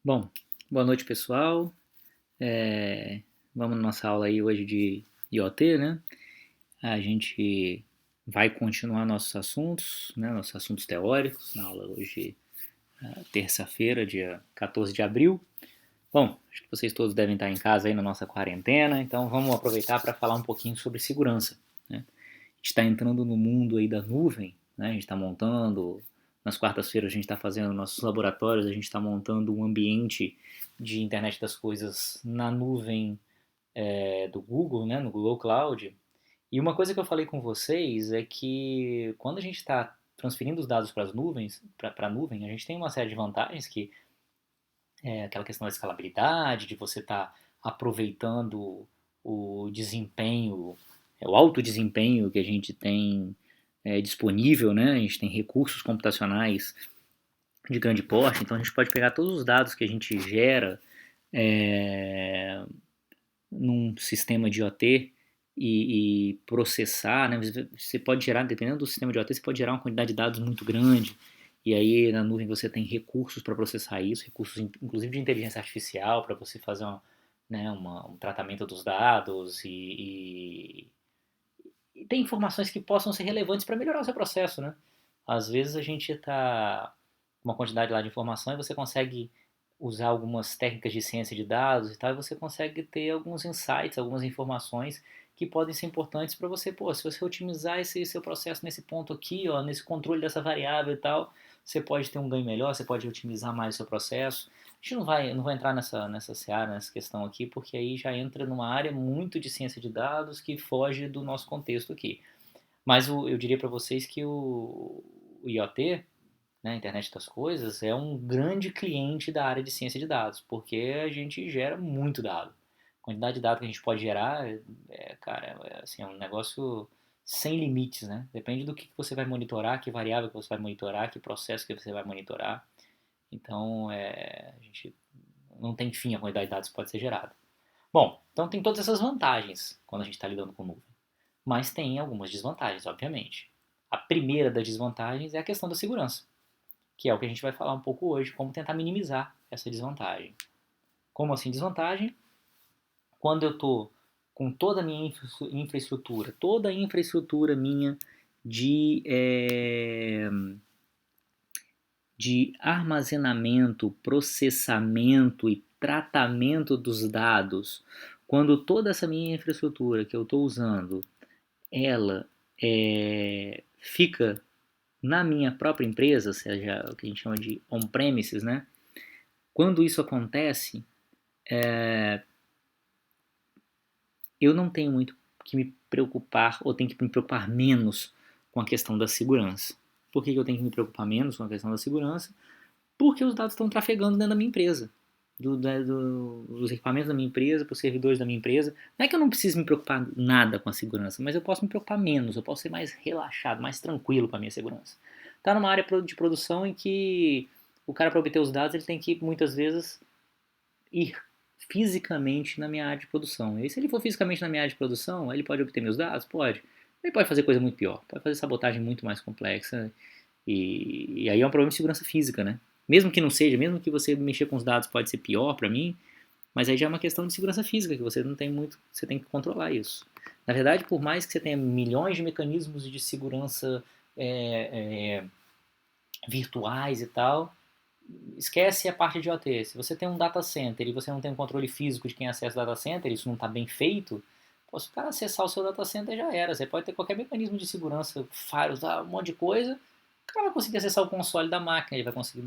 Bom, boa noite pessoal. Vamos na nossa aula aí hoje de IoT, né? A gente vai continuar nossos assuntos, né? Nossos assuntos teóricos na aula hoje, terça-feira, dia 14 de abril. Bom, acho que vocês todos devem estar em casa aí na nossa quarentena, então vamos aproveitar para falar um pouquinho sobre segurança, né? A gente está entrando no mundo aí da nuvem, né? A gente está montando, nas quartas-feiras a gente está fazendo nossos laboratórios, a gente está montando um ambiente de internet das coisas na nuvem do Google, né? No Google Cloud. E uma coisa que eu falei com vocês é que quando a gente está transferindo os dados para as nuvens, para a nuvem, a gente tem uma série de vantagens que é aquela questão da escalabilidade, de você estar aproveitando o desempenho, o alto desempenho que a gente tem disponível, né? A gente tem recursos computacionais de grande porte, então a gente pode pegar todos os dados que a gente gera é, num sistema de IoT e processar, né? Você pode gerar, dependendo do sistema de IoT, você pode gerar uma quantidade de dados muito grande, e aí na nuvem você tem recursos para processar isso, recursos inclusive de inteligência artificial para você fazer um tratamento dos dados e tem informações que possam ser relevantes para melhorar o seu processo, né? Às vezes a gente está com uma quantidade lá de informação e você consegue usar algumas técnicas de ciência de dados e tal, e você consegue ter alguns insights, algumas informações que podem ser importantes para você, pô, se você otimizar esse seu processo nesse ponto aqui, ó, nesse controle dessa variável e tal, você pode ter um ganho melhor, você pode otimizar mais o seu processo. A gente não vai entrar nessa seara, nessa questão aqui, porque aí já entra numa área muito de ciência de dados que foge do nosso contexto aqui. Mas eu diria para vocês que o IoT, né, a internet das coisas, é um grande cliente da área de ciência de dados, porque a gente gera muito dado. A quantidade de dados que a gente pode gerar, cara, assim, é um negócio sem limites, né? Depende do que você vai monitorar, que variável que você vai monitorar, que processo que você vai monitorar. Então, a gente não tem fim a quantidade de dados que pode ser gerada. Bom, então tem todas essas vantagens quando a gente está lidando com nuvem. Mas tem algumas desvantagens, obviamente. A primeira das desvantagens é a questão da segurança, que é o que a gente vai falar um pouco hoje, como tentar minimizar essa desvantagem. Como assim desvantagem? Quando eu estou com toda a minha infraestrutura, toda a infraestrutura minha de, é, de armazenamento, processamento e tratamento dos dados, quando toda essa minha infraestrutura que eu estou usando, ela fica na minha própria empresa, ou seja, o que a gente chama de on-premises, né? Quando isso acontece, eu não tenho muito que me preocupar, ou tenho que me preocupar menos com a questão da segurança. Por que eu tenho que me preocupar menos com a questão da segurança? Porque os dados estão trafegando dentro da minha empresa. Dos equipamentos da minha empresa, para os servidores da minha empresa. Não é que eu não preciso me preocupar nada com a segurança, mas eu posso me preocupar menos, eu posso ser mais relaxado, mais tranquilo com a minha segurança. Está numa área de produção em que o cara, para obter os dados, ele tem que muitas vezes ir fisicamente na minha área de produção. E aí, se ele for fisicamente na minha área de produção, ele pode obter meus dados? Pode. Ele pode fazer coisa muito pior, pode fazer sabotagem muito mais complexa. E aí é um problema de segurança física, né? Mesmo que não seja, mesmo que você mexer com os dados pode ser pior para mim, mas aí já é uma questão de segurança física, que você não tem muito, você tem que controlar isso. Na verdade, por mais que você tenha milhões de mecanismos de segurança é, é, virtuais e tal, esquece a parte de OT. Se você tem um data center e você não tem um controle físico de quem acessa o data center, isso não está bem feito, pô, se o cara acessar o seu data center já era. Você pode ter qualquer mecanismo de segurança, firewalls, um monte de coisa, o cara vai conseguir acessar o console da máquina, ele vai conseguir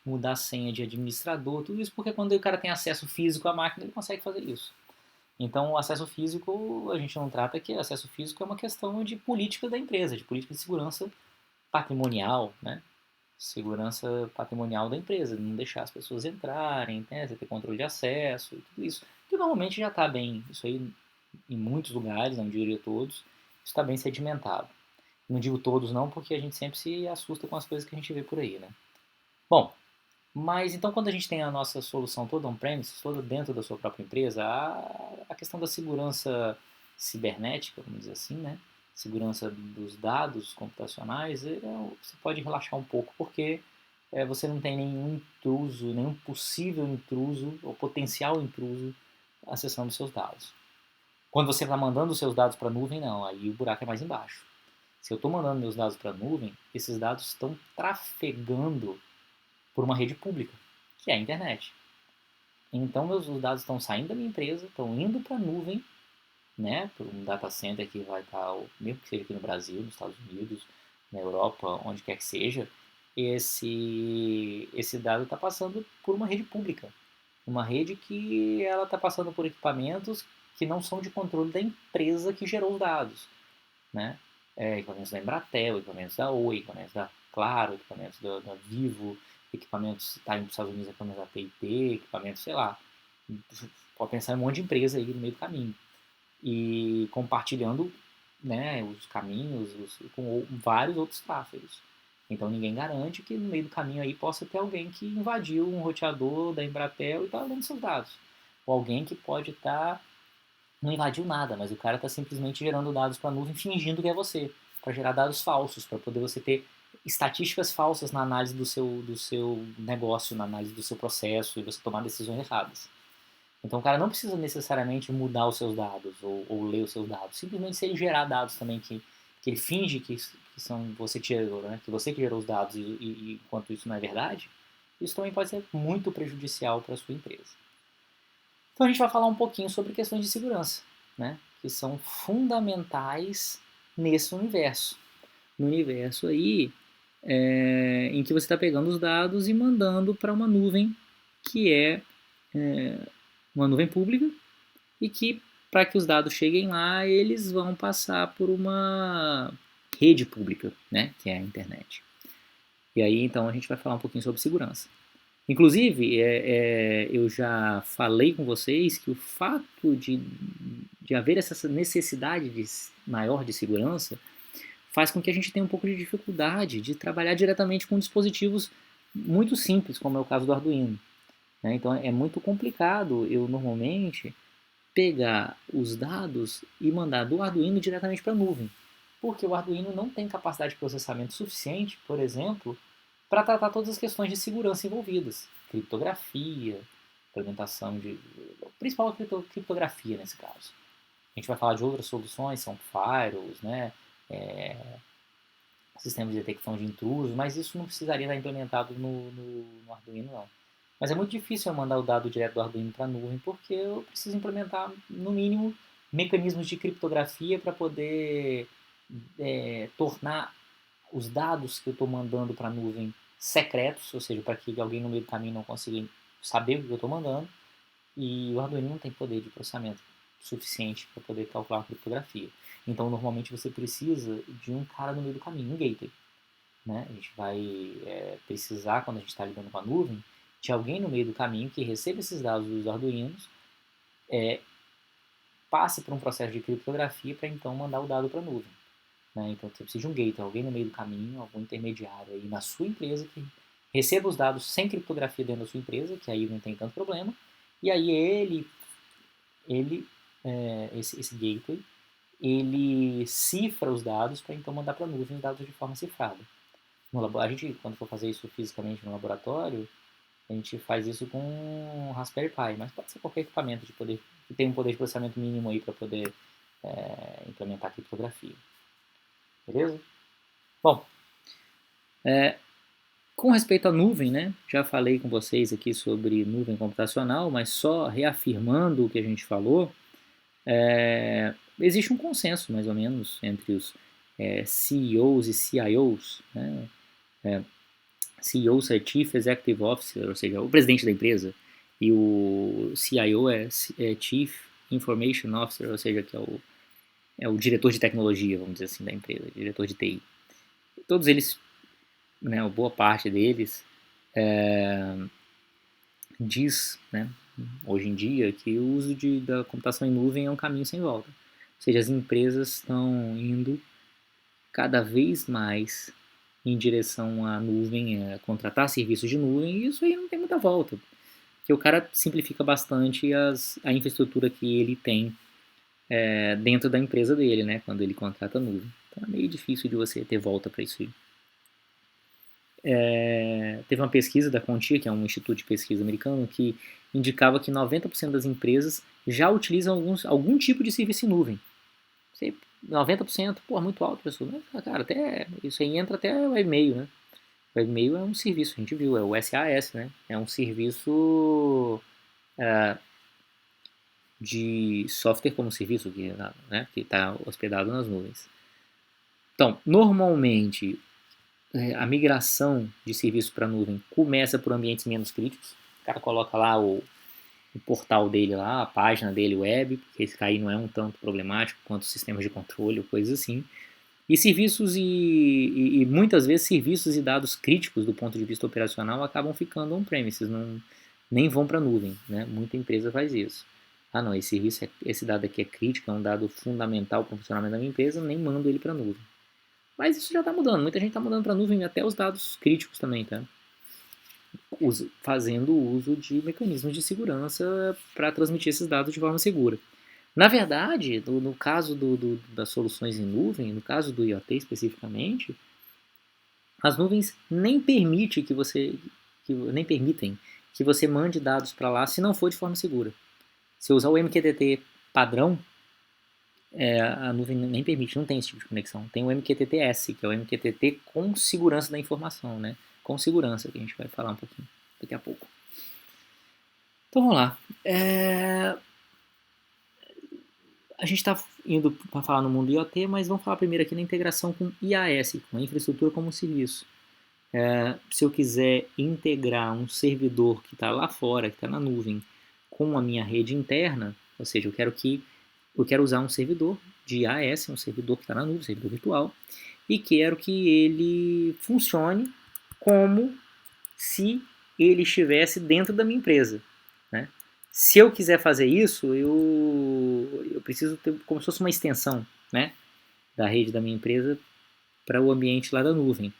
mudar a senha de administrador, tudo isso porque quando o cara tem acesso físico à máquina, ele consegue fazer isso. Então, o acesso físico, a gente não trata que acesso físico é uma questão de política da empresa, de política de segurança patrimonial, né? Segurança patrimonial da empresa, não deixar as pessoas entrarem, né? Você ter controle de acesso e tudo isso. Que normalmente já está bem, isso aí em muitos lugares, não diria todos, isso está bem sedimentado. Não digo todos não, porque a gente sempre se assusta com as coisas que a gente vê por aí, né? Bom, mas então quando a gente tem a nossa solução toda on-premise, toda dentro da sua própria empresa, a questão da segurança cibernética, vamos dizer assim, né? Segurança dos dados computacionais, você pode relaxar um pouco, porque você não tem nenhum intruso, nenhum possível intruso ou potencial intruso acessando os seus dados. Quando você está mandando os seus dados para a nuvem, não, aí o buraco é mais embaixo. Se eu estou mandando meus dados para a nuvem, esses dados estão trafegando por uma rede pública, que é a internet. Então, os dados estão saindo da minha empresa, estão indo para a nuvem, né, para um data center que vai estar, mesmo que seja aqui no Brasil, nos Estados Unidos, na Europa, onde quer que seja, esse dado está passando por uma rede pública. Uma rede que ela está passando por equipamentos que não são de controle da empresa que gerou os dados, né? Equipamentos da Embratel, equipamentos da Oi, equipamentos da Claro, equipamentos da Vivo, equipamentos, tá indo para os Estados Unidos, equipamentos da TIT, equipamentos, sei lá. Pode pensar em um monte de empresa aí no meio do caminho. E compartilhando, né, os caminhos com vários outros tráfegos. Então ninguém garante que no meio do caminho aí possa ter alguém que invadiu um roteador da Embratel e está lendo seus dados. Ou alguém que pode estar não invadiu nada, mas o cara está simplesmente gerando dados para a nuvem fingindo que é você, para gerar dados falsos, para poder você ter estatísticas falsas na análise do seu negócio, na análise do seu processo e você tomar decisões erradas. Então o cara não precisa necessariamente mudar os seus dados ou ler os seus dados. Simplesmente se ele gerar dados também que ele finge que são você que gerou, né? Que você que gerou os dados e enquanto isso não é verdade, isso também pode ser muito prejudicial para a sua empresa. Então a gente vai falar um pouquinho sobre questões de segurança, né? Que são fundamentais nesse universo. No universo aí em que você está pegando os dados e mandando para uma nuvem que é uma nuvem pública e que para que os dados cheguem lá eles vão passar por uma rede pública, né? Que é a internet. E aí então a gente vai falar um pouquinho sobre segurança. Inclusive, eu já falei com vocês que o fato de haver essa necessidade maior de segurança faz com que a gente tenha um pouco de dificuldade de trabalhar diretamente com dispositivos muito simples, como é o caso do Arduino, né? Então é muito complicado eu normalmente pegar os dados e mandar do Arduino diretamente para a nuvem, porque o Arduino não tem capacidade de processamento suficiente, por exemplo, para tratar todas as questões de segurança envolvidas, criptografia, implementação de, o principal é a criptografia nesse caso. A gente vai falar de outras soluções, são firewalls, né, é, sistemas de detecção de intrusos, mas isso não precisaria estar implementado no Arduino não. Mas é muito difícil eu mandar o dado direto do Arduino para a nuvem, porque eu preciso implementar, no mínimo, mecanismos de criptografia para poder tornar os dados que eu estou mandando para a nuvem secretos, ou seja, para que alguém no meio do caminho não consiga saber o que eu estou mandando, e o Arduino não tem poder de processamento suficiente para poder calcular a criptografia. Então, normalmente você precisa de um cara no meio do caminho, um gateway, né? A gente vai precisar, quando a gente está lidando com a nuvem, de alguém no meio do caminho que receba esses dados dos Arduinos, passe por um processo de criptografia para então mandar o dado para a nuvem. Né? Então você precisa de um gateway, alguém no meio do caminho, algum intermediário aí na sua empresa que receba os dados sem criptografia dentro da sua empresa, que aí não tem tanto problema, e aí esse gateway, ele cifra os dados para então mandar para a nuvem os dados de forma cifrada. A gente, quando for fazer isso fisicamente no laboratório, a gente faz isso com um Raspberry Pi, mas pode ser qualquer equipamento que tem um poder de processamento mínimo aí para poder implementar a criptografia. Beleza? Bom, com respeito à nuvem, né? Já falei com vocês aqui sobre nuvem computacional, mas só reafirmando o que a gente falou, existe um consenso, mais ou menos, entre os CEOs e CIOs, né? CEO é Chief Executive Officer, ou seja, o presidente da empresa, e o CIO é Chief Information Officer, ou seja, que é o diretor de tecnologia, vamos dizer assim, da empresa, diretor de TI. Todos eles, né, boa parte deles, diz, né, hoje em dia, que o uso da computação em nuvem é um caminho sem volta. Ou seja, as empresas estão indo cada vez mais em direção à nuvem, a contratar serviços de nuvem, e isso aí não tem muita volta. Porque o cara simplifica bastante a infraestrutura que ele tem dentro da empresa dele, né, quando ele contrata a nuvem. Então é meio difícil de você ter volta para isso aí. Teve uma pesquisa da ContIA, que é um instituto de pesquisa americano, que indicava que 90% das empresas já utilizam algum tipo de serviço em nuvem. 90%, pô, muito alto, pessoal. Mas, cara, até, isso aí entra até o e-mail, né? O e-mail é um serviço, a gente viu, é o SAS, né? É um serviço de software como serviço que está hospedado nas nuvens. Então, normalmente, a migração de serviço para a nuvem começa por ambientes menos críticos. O cara coloca lá o portal dele lá, a página dele web, porque esse aí não é um tanto problemático quanto sistemas de controle ou coisas assim. E serviços e muitas vezes serviços e dados críticos do ponto de vista operacional acabam ficando on-premises, nem vão para a nuvem, né? Muita empresa faz isso. Ah, não, esse dado aqui é crítico, é um dado fundamental para o funcionamento da minha empresa, nem mando ele para a nuvem. Mas isso já está mudando, muita gente está mudando para a nuvem até os dados críticos também, tá? Fazendo uso de mecanismos de segurança para transmitir esses dados de forma segura. Na verdade, no caso das soluções em nuvem, no caso do IoT especificamente, as nuvens nem permitem que você mande dados para lá se não for de forma segura. Se eu usar o MQTT padrão, a nuvem nem permite, não tem esse tipo de conexão. Tem o MQTT-S, que é o MQTT com segurança da informação, né? Com segurança, que a gente vai falar um pouquinho daqui a pouco. Então vamos lá. A gente está indo para falar no mundo IoT, mas vamos falar primeiro aqui na integração com IaaS, com a infraestrutura como serviço. Se eu quiser integrar um servidor que está lá fora, que está na nuvem, com a minha rede interna, ou seja, eu quero usar um servidor de IaaS, um servidor que está na nuvem, um servidor virtual, e quero que ele funcione como se ele estivesse dentro da minha empresa, né? Se eu quiser fazer isso, eu preciso ter como se fosse uma extensão, né, da rede da minha empresa para o ambiente lá da nuvem.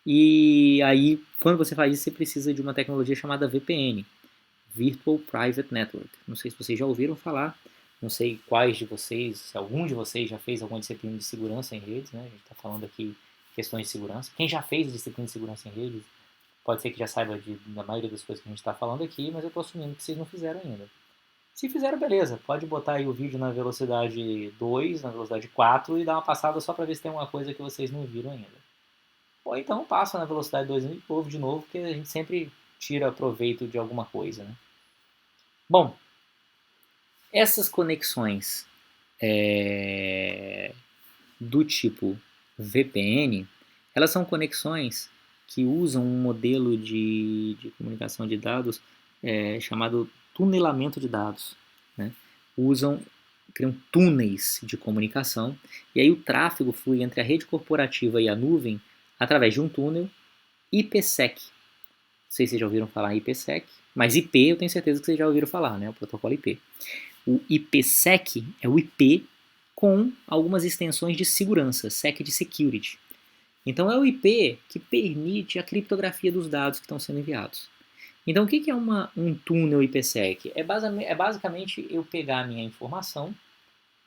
E aí, quando você faz isso, você precisa de uma tecnologia chamada VPN, Virtual Private Network. Não sei se vocês já ouviram falar, não sei quais de vocês, se algum de vocês já fez alguma disciplina de segurança em redes, né? A gente está falando aqui questões de segurança. Quem já fez disciplina de segurança em redes, pode ser que já saiba da maioria das coisas que a gente está falando aqui, mas eu estou assumindo que vocês não fizeram ainda. Se fizeram, beleza, pode botar aí o vídeo na velocidade 2, na velocidade 4 e dar uma passada só para ver se tem alguma coisa que vocês não viram ainda. Ou então passa na velocidade 2 e ouve de novo, porque a gente sempre tira proveito de alguma coisa, né? Bom, essas conexões do tipo VPN, elas são conexões que usam um modelo de comunicação de dados chamado tunelamento de dados, né? Criam túneis de comunicação e aí o tráfego flui entre a rede corporativa e a nuvem através de um túnel IPsec. Não sei se vocês já ouviram falar em IPsec, mas IP eu tenho certeza que vocês já ouviram falar, né? O protocolo IP. O IPsec é o IP com algumas extensões de segurança, SEC de security. Então é o IP que permite a criptografia dos dados que estão sendo enviados. Então o que é um túnel IPsec? É basicamente eu pegar a minha informação,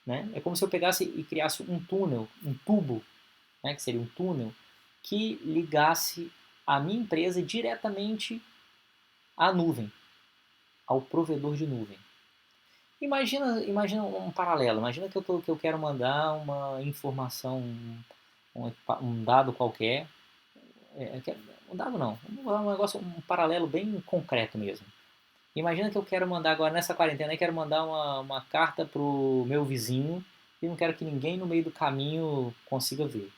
né? É como se eu pegasse e criasse um túnel, um tubo, né? Que seria um túnel, que ligasse a minha empresa diretamente à nuvem, ao provedor de nuvem. Imagina um paralelo. Imagina que eu quero mandar uma informação, um dado qualquer. Um dado não, um negócio, um paralelo bem concreto mesmo. Imagina que eu quero mandar agora nessa quarentena, eu quero mandar uma carta pro meu vizinho e não quero que ninguém no meio do caminho consiga ver.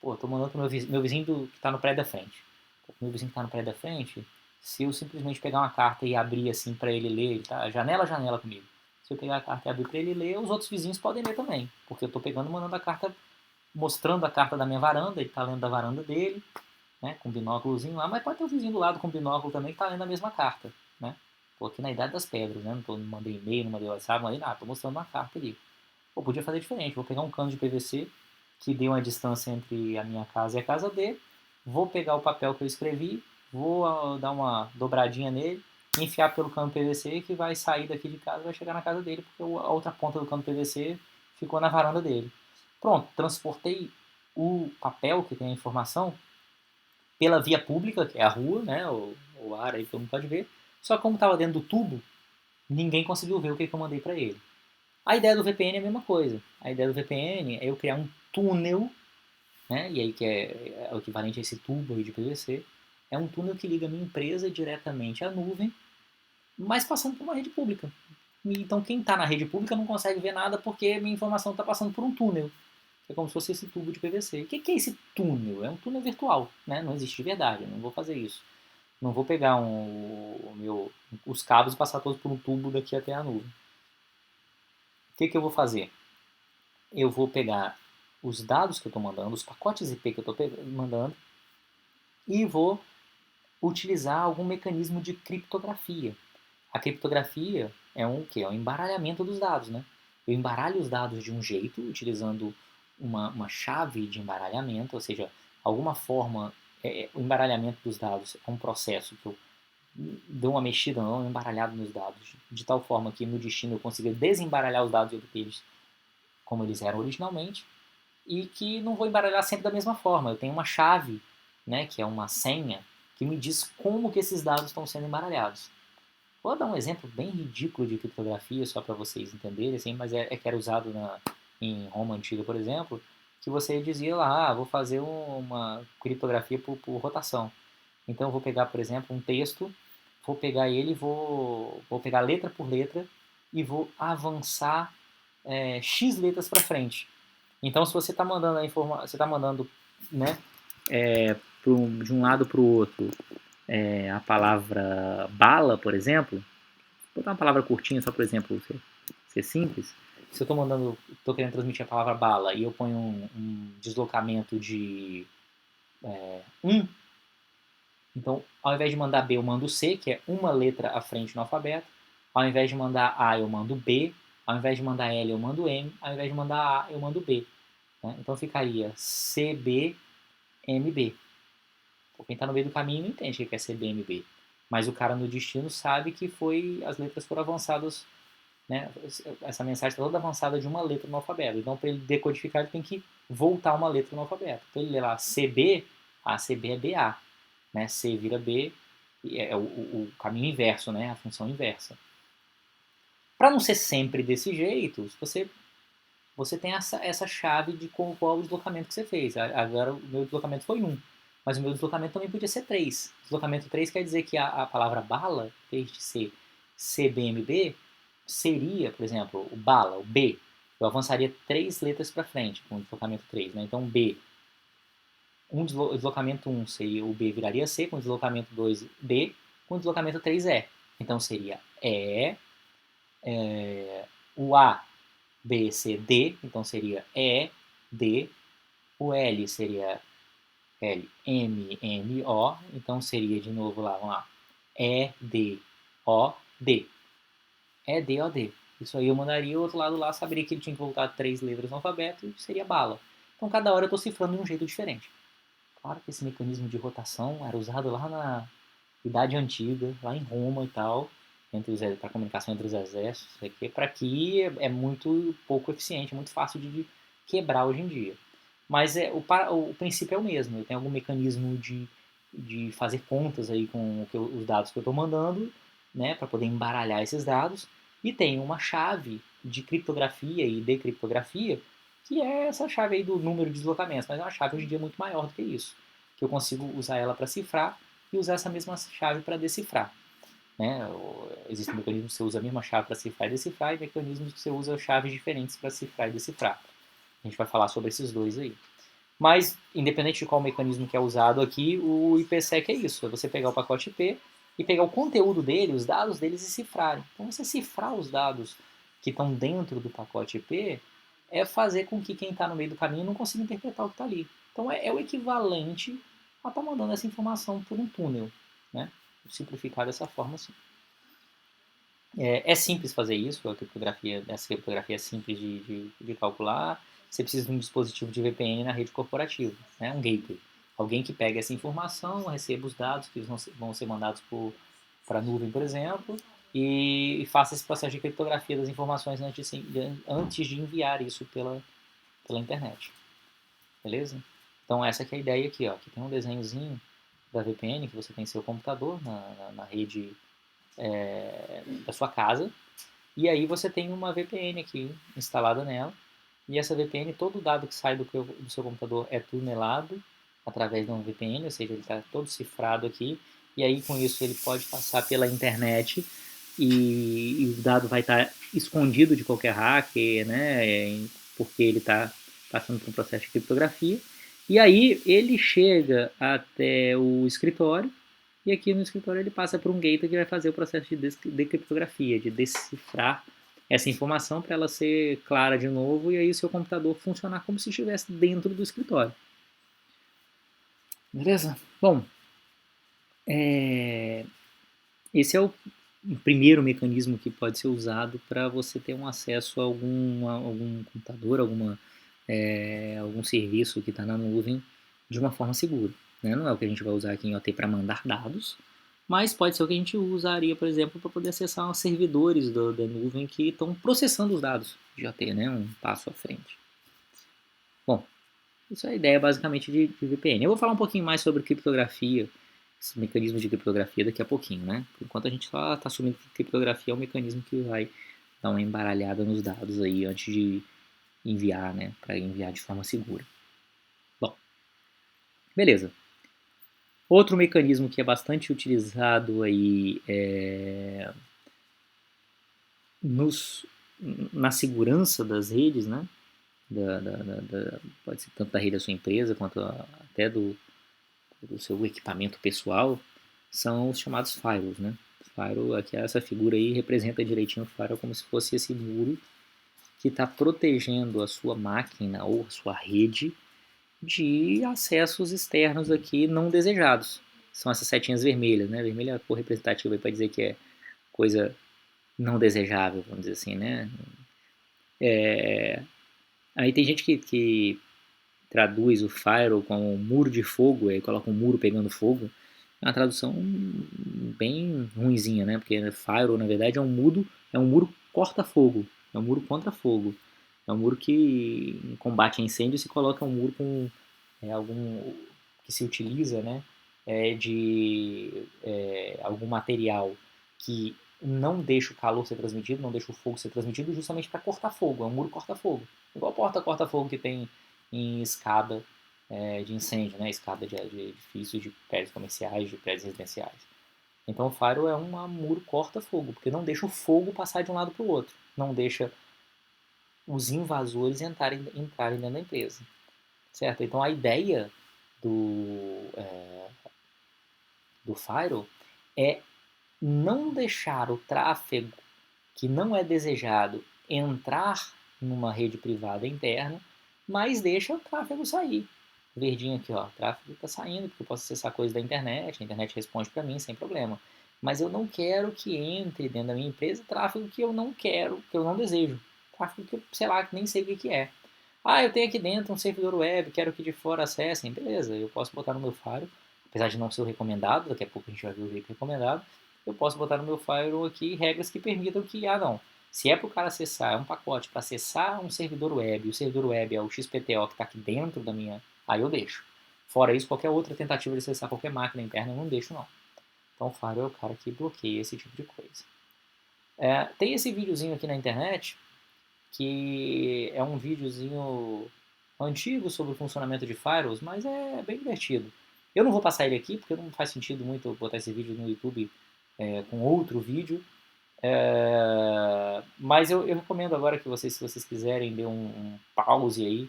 Pô, eu tô mandando pro meu vizinho que está no prédio da frente. Pô, meu vizinho que está no prédio da frente, se eu simplesmente pegar uma carta e abrir assim para ele ler, ele tá janela a janela comigo. Se eu pegar a carta e abrir para ele ler, os outros vizinhos podem ler também, porque eu tô pegando e mandando a carta, mostrando a carta da minha varanda, ele tá lendo da varanda dele, né, com binóculozinho lá, mas pode ter o vizinho do lado com binóculo também que tá lendo a mesma carta, né? Tô aqui na idade das pedras, né? Não mandei e-mail, não mandei WhatsApp, não mandei nada, tô mostrando uma carta ali. Pô, podia fazer diferente, vou pegar um cano de PVC que dê uma distância entre a minha casa e a casa dele, vou pegar o papel que eu escrevi, vou dar uma dobradinha nele, enfiar pelo cano PVC que vai sair daqui de casa e vai chegar na casa dele, porque a outra ponta do cano PVC ficou na varanda dele. Pronto, transportei o papel que tem a informação pela via pública, que é a rua, né, o ar aí que todo mundo pode ver. Só que como estava dentro do tubo, ninguém conseguiu ver o que eu mandei para ele. A ideia do VPN é a mesma coisa. A ideia do VPN é eu criar um túnel, né, e aí que é o equivalente a esse tubo aí de PVC, é um túnel que liga a minha empresa diretamente à nuvem, mas passando por uma rede pública. Então quem está na rede pública não consegue ver nada porque minha informação está passando por um túnel. É como se fosse esse tubo de PVC. O que é esse túnel? É um túnel virtual, né? Não existe de verdade, eu não vou fazer isso. Não vou pegar os cabos e passar todos por um tubo daqui até a nuvem. O que eu vou fazer? Eu vou pegar os dados que eu estou mandando, os pacotes IP que eu estou mandando, e vou utilizar algum mecanismo de criptografia. A criptografia é um quê? É um embaralhamento dos dados, né? Eu embaralho os dados de um jeito, utilizando uma chave de embaralhamento, ou seja, alguma forma. O embaralhamento dos dados é um processo que eu dou uma mexida, não, um embaralhado nos dados, de tal forma que no destino eu consiga desembaralhar os dados e obter eles como eles eram originalmente, e que não vou embaralhar sempre da mesma forma. Eu tenho uma chave, né, que é uma senha, que me diz como que esses dados estão sendo embaralhados. Vou dar um exemplo bem ridículo de criptografia, só para vocês entenderem, assim, mas é que era usado em Roma Antiga, por exemplo, que você dizia lá, vou fazer uma criptografia por rotação. Então eu vou pegar, por exemplo, um texto, vou pegar ele, vou pegar letra por letra e vou avançar X letras para frente. Então se você está mandando você está mandando, né, de um lado para o outro, a palavra bala, por exemplo, vou botar uma palavra curtinha só, por exemplo, ser simples. Se eu estou querendo transmitir a palavra bala e eu ponho um deslocamento de 1, então ao invés de mandar B eu mando C, que é uma letra à frente no alfabeto. Ao invés de mandar A eu mando B. Ao invés de mandar L eu mando M. Ao invés de mandar A eu mando B. Né? Então ficaria CBMB. Quem está no meio do caminho não entende o que é CBMB. Mas o cara no destino sabe que as letras foram avançadas, né? Essa mensagem está toda avançada de uma letra no alfabeto. Então, para ele decodificar, ele tem que voltar uma letra no alfabeto. Então, ele lê lá CB, CB é BA. Né? C vira B, é o caminho inverso, né? A função inversa. Para não ser sempre desse jeito, você tem essa chave de qual o deslocamento que você fez. Agora, o meu deslocamento foi 1. Mas o meu deslocamento também podia ser 3. Deslocamento 3 quer dizer que a palavra bala, em vez de ser CBMB, seria, por exemplo, o bala, o B. Eu avançaria 3 letras para frente com o deslocamento 3. Né? Então, B. Deslocamento 1 seria o B viraria C, com deslocamento 2 D, com deslocamento 3 E. Então, seria o A, B, C, D. Então, seria E, D. O L seria L, M, M, O. Então, seria de novo lá, vamos lá. E, D, O, D. E, D, O, D. Isso aí eu mandaria o outro lado lá, saberia que ele tinha que voltar 3 letras no alfabeto e seria bala. Então, cada hora eu estou cifrando de um jeito diferente. Claro que esse mecanismo de rotação era usado lá na Idade Antiga, lá em Roma e tal, para comunicação entre os exércitos, para que é muito pouco eficiente, é muito fácil de quebrar hoje em dia. Mas o princípio é o mesmo. Eu tenho algum mecanismo de fazer contas aí com os dados que eu estou mandando, né, para poder embaralhar esses dados, e tem uma chave de criptografia e decriptografia, que é essa chave aí do número de deslocamentos, mas é uma chave hoje em dia muito maior do que isso, que eu consigo usar ela para cifrar e usar essa mesma chave para decifrar. Né? Existe um mecanismo que você usa a mesma chave para cifrar e decifrar, e mecanismos que você usa chaves diferentes para cifrar e decifrar. A gente vai falar sobre esses dois aí. Mas, independente de qual mecanismo que é usado aqui, o IPsec é isso. É você pegar o pacote IP e pegar o conteúdo dele, os dados deles e cifrarem. Então, você cifrar os dados que estão dentro do pacote IP é fazer com que quem está no meio do caminho não consiga interpretar o que está ali. Então, é o equivalente a estar mandando essa informação por um túnel. Né? Vou simplificar dessa forma assim. É simples fazer isso, essa criptografia é simples de calcular. Você precisa de um dispositivo de VPN na rede corporativa, né? Um gateway. Alguém que pega essa informação, receba os dados que vão ser mandados para a nuvem, por exemplo, e faça esse processo de criptografia das informações antes de enviar isso pela internet. Beleza? Então essa que é a ideia aqui. Ó. Aqui tem um desenhozinho da VPN que você tem em seu computador, na rede da sua casa, e aí você tem uma VPN aqui instalada nela, e essa VPN, todo o dado que sai do seu computador é tunelado através de uma VPN, ou seja, ele está todo cifrado aqui, e aí com isso ele pode passar pela internet e o dado vai estar escondido de qualquer hacker, né, porque ele está passando por um processo de criptografia, e aí ele chega até o escritório, e aqui no escritório ele passa por um gateway que vai fazer o processo de decriptografia, de decifrar essa informação para ela ser clara de novo e aí o seu computador funcionar como se estivesse dentro do escritório. Beleza? Bom, esse é o primeiro mecanismo que pode ser usado para você ter um acesso a algum computador, algum serviço que está na nuvem de uma forma segura. Né? Não é o que a gente vai usar aqui em OT para mandar dados, mas pode ser o que a gente usaria, por exemplo, para poder acessar os servidores da nuvem que estão processando os dados de OT, né? Um passo à frente. Bom, isso é a ideia basicamente de VPN. Eu vou falar um pouquinho mais sobre criptografia, esses mecanismos de criptografia daqui a pouquinho, né? Por enquanto a gente só está assumindo que criptografia é um mecanismo que vai dar uma embaralhada nos dados aí antes de enviar, né? Para enviar de forma segura. Bom, beleza. Outro mecanismo que é bastante utilizado aí nos, na segurança das redes, né? Pode ser tanto da rede da sua empresa quanto até do seu equipamento pessoal, são os chamados firewalls, né? Firewall, aqui essa figura aí representa direitinho o firewall como se fosse esse muro que está protegendo a sua máquina ou a sua rede de acessos externos aqui não desejados. São essas setinhas vermelhas, né? Vermelha é a cor representativa para dizer que é coisa não desejável, vamos dizer assim, né? Aí tem gente que traduz o firewall como um muro de fogo, aí coloca um muro pegando fogo. É uma tradução bem ruinzinha, né? Porque firewall, na verdade, é um muro corta-fogo, é um muro contra fogo. É um muro que, em combate a incêndio, se coloca um muro com algum que se utiliza, né? Algum material que não deixa o calor ser transmitido, não deixa o fogo ser transmitido, justamente para cortar fogo. É um muro corta-fogo. Igual a porta corta-fogo que tem em escada de incêndio, né? Escada de edifícios, de prédios comerciais, de prédios residenciais. Então o firewall é um muro corta-fogo, porque não deixa o fogo passar de um lado para o outro. Não deixa os invasores entrarem dentro da empresa. Certo? Então a ideia do firewall é não deixar o tráfego que não é desejado entrar numa rede privada interna, mas deixa o tráfego sair. Verdinho aqui, ó, o tráfego está saindo porque eu posso acessar coisas da internet, a internet responde para mim sem problema. Mas eu não quero que entre dentro da minha empresa tráfego que eu não quero, que eu não desejo. Tráfego que eu, sei lá, que nem sei o que é. Ah, eu tenho aqui dentro um servidor web, quero que de fora acessem. Beleza, eu posso botar no meu firewall, apesar de não ser o recomendado, daqui a pouco a gente vai ver o jeito recomendado, eu posso botar no meu firewall aqui regras que permitam que, não, se é para o cara acessar, é um pacote para acessar um servidor web, e o servidor web é o XPTO que está aqui dentro da minha, aí eu deixo. Fora isso, qualquer outra tentativa de acessar qualquer máquina interna eu não deixo não. Então o firewall é o cara que bloqueia esse tipo de coisa. Tem esse videozinho aqui na internet, que é um videozinho antigo sobre o funcionamento de firewalls, mas é bem divertido. Eu não vou passar ele aqui, porque não faz sentido muito botar esse vídeo no YouTube com outro vídeo. Mas eu recomendo agora que vocês, se vocês quiserem, dê um pause aí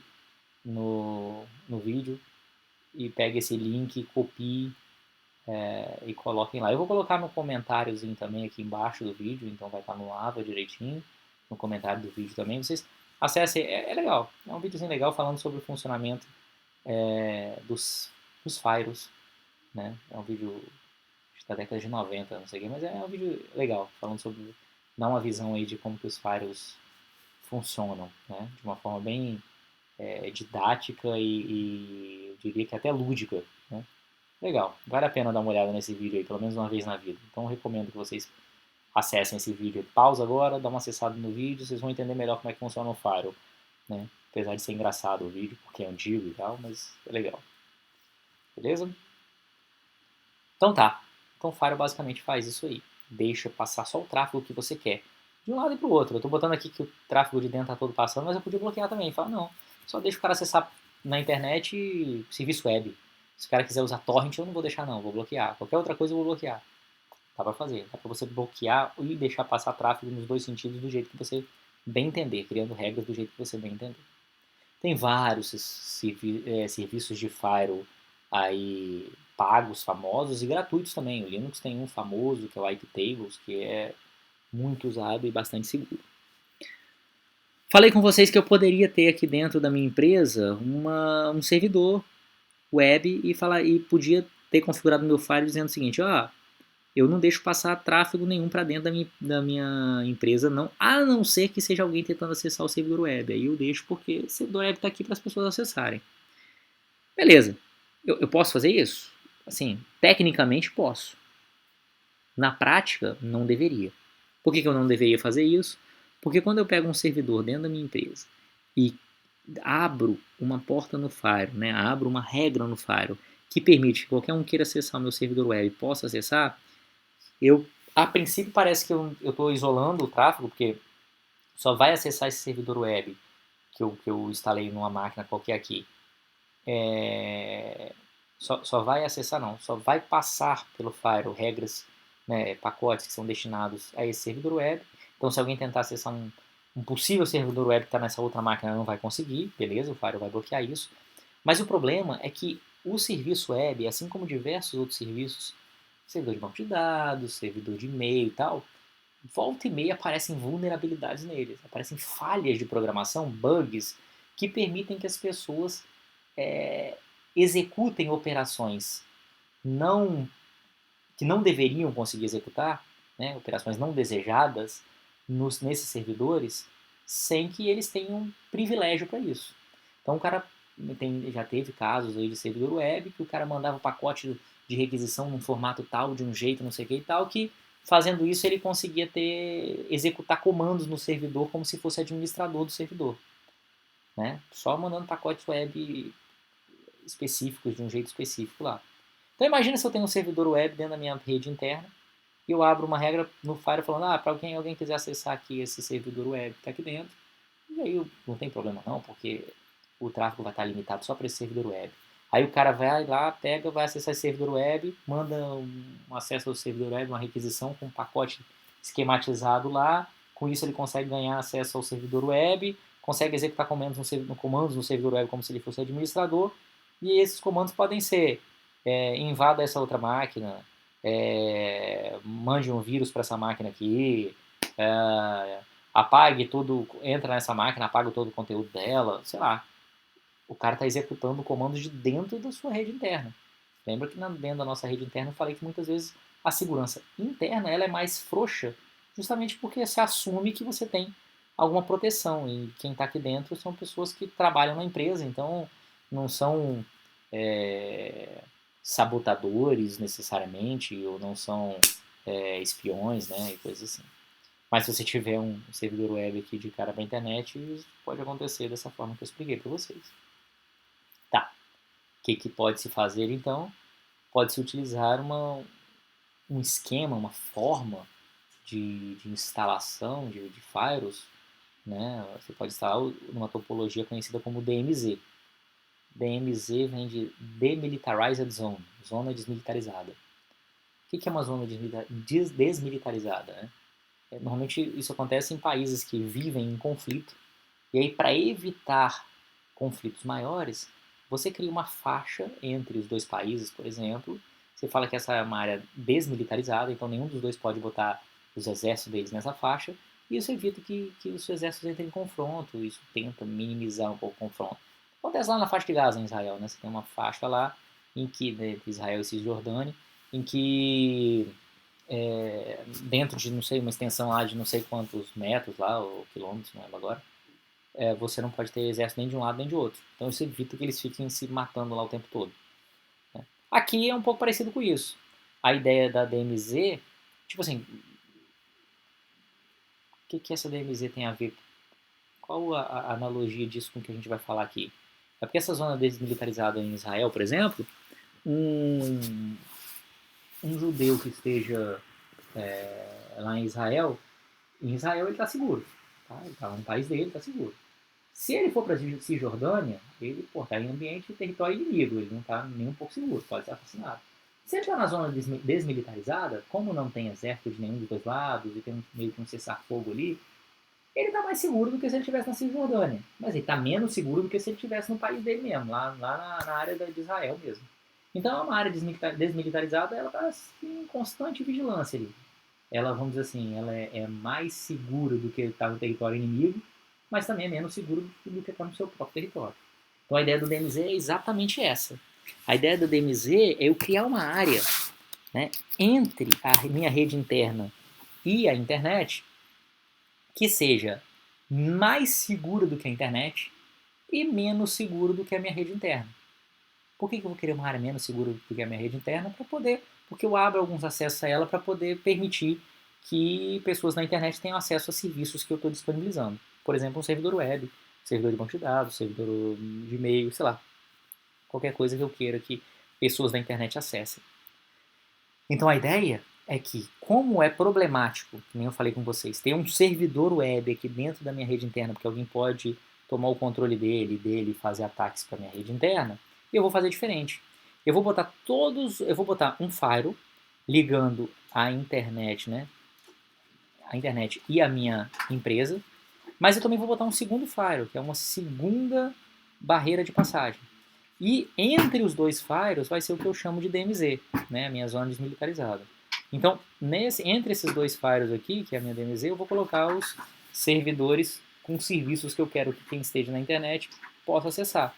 no vídeo e pegue esse link, copie e coloquem lá. Eu vou colocar no comentáriozinho também aqui embaixo do vídeo, então vai estar no Ava direitinho, no comentário do vídeo também. Vocês acessem, é legal, é um videozinho legal falando sobre o funcionamento dos firewalls, né? É um vídeo da década de 90, não sei o que, mas é um vídeo legal, falando sobre, dar uma visão aí de como que os firewalls funcionam, né? De uma forma bem didática e eu diria que até lúdica, né? Legal, vale a pena dar uma olhada nesse vídeo aí, pelo menos uma vez na vida. Então eu recomendo que vocês acessem esse vídeo. Pausa agora, dá uma acessada no vídeo, vocês vão entender melhor como é que funciona o Firewall, né? Apesar de ser engraçado o vídeo, porque é antigo e tal, mas é legal. Beleza? Então tá. Então o Firewall basicamente faz isso aí. Deixa passar só o tráfego que você quer. De um lado e pro outro. Eu estou botando aqui que o tráfego de dentro está todo passando, mas eu podia bloquear também. Fala, não, só deixa o cara acessar na internet serviço web. Se o cara quiser usar torrent, eu não vou deixar não, vou bloquear. Qualquer outra coisa eu vou bloquear. Dá pra fazer. Dá pra você bloquear e deixar passar tráfego nos dois sentidos do jeito que você bem entender, criando regras do jeito que você bem entender. Tem vários serviços de firewall aí pagos, famosos e gratuitos também. O Linux tem um famoso que é o IP Tables, que é muito usado e bastante seguro. Falei com vocês que eu poderia ter aqui dentro da minha empresa um servidor web e podia ter configurado meu firewall dizendo o seguinte, eu não deixo passar tráfego nenhum para dentro da minha empresa, não, a não ser que seja alguém tentando acessar o servidor web. Aí eu deixo porque o servidor web está aqui para as pessoas acessarem. Beleza, eu posso fazer isso? Assim, tecnicamente posso. Na prática, não deveria. Por que eu não deveria fazer isso? Porque quando eu pego um servidor dentro da minha empresa e abro uma porta no Firewall, né, abro uma regra no Firewall que permite que qualquer um queira acessar o meu servidor web e possa acessar, a princípio parece que eu estou isolando o tráfego, porque só vai acessar esse servidor web que eu instalei numa máquina qualquer aqui. Só vai acessar não, só vai passar pelo Firewall regras, né, pacotes que são destinados a esse servidor web. Então se alguém tentar acessar um possível servidor web que está nessa outra máquina não vai conseguir, beleza, o Firewall vai bloquear isso. Mas o problema é que o serviço web, assim como diversos outros serviços, servidor de banco de dados, servidor de e-mail e tal, volta e meia aparecem vulnerabilidades neles, aparecem falhas de programação, bugs, que permitem que as pessoas é, executem operações não, que não deveriam conseguir executar, né, operações não desejadas nesses servidores, sem que eles tenham privilégio para isso. Então o cara já teve casos aí de servidor web que o cara mandava o pacote de requisição num formato tal, de um jeito, não sei o que e tal, que fazendo isso ele conseguia executar comandos no servidor como se fosse administrador do servidor, né? Só mandando pacotes web específicos de um jeito específico lá. Então imagina se eu tenho um servidor web dentro da minha rede interna e eu abro uma regra no Fire falando, para alguém quiser acessar aqui esse servidor web que está aqui dentro, e aí não tem problema não, porque o tráfego vai estar limitado só para esse servidor web. Aí o cara vai lá, pega, vai acessar esse servidor web, manda um acesso ao servidor web, uma requisição com um pacote esquematizado lá, com isso ele consegue ganhar acesso ao servidor web, consegue executar comandos no servidor web como se ele fosse administrador, e esses comandos podem ser invada essa outra máquina, mande um vírus para essa máquina aqui, apague tudo, entra nessa máquina, apaga todo o conteúdo dela, sei lá. O cara está executando comandos de dentro da sua rede interna. Lembra que dentro da nossa rede interna eu falei que muitas vezes a segurança interna ela é mais frouxa, justamente porque se assume que você tem alguma proteção e quem está aqui dentro são pessoas que trabalham na empresa, então não são sabotadores necessariamente ou não são espiões, né, e coisas assim. Mas se você tiver um servidor web aqui de cara para a internet, isso pode acontecer dessa forma que eu expliquei para vocês. Tá. O que pode se fazer então? Pode-se utilizar um esquema, uma forma de instalação de firewalls, né? Você pode instalar numa topologia conhecida como DMZ. DMZ vem de Demilitarized Zone, zona desmilitarizada. O que é uma zona desmilitarizada? Né? Normalmente isso acontece em países que vivem em conflito, e aí para evitar conflitos maiores, você cria uma faixa entre os dois países, por exemplo. Você fala que essa é uma área desmilitarizada, então nenhum dos dois pode botar os exércitos deles nessa faixa, e isso evita que os exércitos entrem em confronto, isso tenta minimizar um pouco o confronto. Acontece lá na faixa de Gaza, em Israel, né? Você tem uma faixa lá, em que, né, entre Israel e Cisjordânia, em que dentro de, não sei, uma extensão lá de não sei quantos metros lá, ou quilômetros, não lembro agora, você não pode ter exército nem de um lado nem de outro. Então isso evita que eles fiquem se matando lá o tempo todo. Né? Aqui é um pouco parecido com isso. A ideia da DMZ, tipo assim, o que essa DMZ tem a ver? Qual a analogia disso com o que a gente vai falar aqui? É porque essa zona desmilitarizada em Israel, por exemplo, um, um judeu que esteja lá em Israel ele está seguro. Tá? Ele está no país dele, está seguro. Se ele for para a Cisjordânia, ele está em ambiente de território inimigo, ele não está nem um pouco seguro, pode ser assassinado. Se ele está na zona desmilitarizada, como não tem exército de nenhum dos dois lados e tem meio que um cessar-fogo ali, ele está mais seguro do que se ele estivesse na Cisjordânia. Mas ele está menos seguro do que se ele estivesse no país dele mesmo, lá na área de Israel mesmo. Então, é uma área desmilitarizada, ela está em constante vigilância ali. Ela, vamos dizer assim, ela é mais segura do que estar no território inimigo, mas também é menos seguro do que estar no seu próprio território. Então, a ideia do DMZ é exatamente essa. A ideia do DMZ é eu criar uma área, né, entre a minha rede interna e a internet que seja mais segura do que a internet e menos seguro do que a minha rede interna. Por que eu vou querer uma área menos segura do que a minha rede interna? Porque eu abro alguns acessos a ela para poder permitir que pessoas na internet tenham acesso a serviços que eu estou disponibilizando. Por exemplo, um servidor web, servidor de banco de dados, servidor de e-mail, sei lá. Qualquer coisa que eu queira que pessoas da internet acessem. Então a ideia é que, como é problemático, como eu falei com vocês, ter um servidor web aqui dentro da minha rede interna, porque alguém pode tomar o controle dele e fazer ataques para minha rede interna, eu vou fazer diferente. Eu vou botar um firewall ligando a internet, né? A internet e a minha empresa, mas eu também vou botar um segundo firewall, que é uma segunda barreira de passagem. E entre os dois firewalls vai ser o que eu chamo de DMZ, né, a minha zona desmilitarizada. Então, entre esses dois firewalls aqui, que é a minha DMZ, eu vou colocar os servidores com serviços que eu quero que quem esteja na internet possa acessar.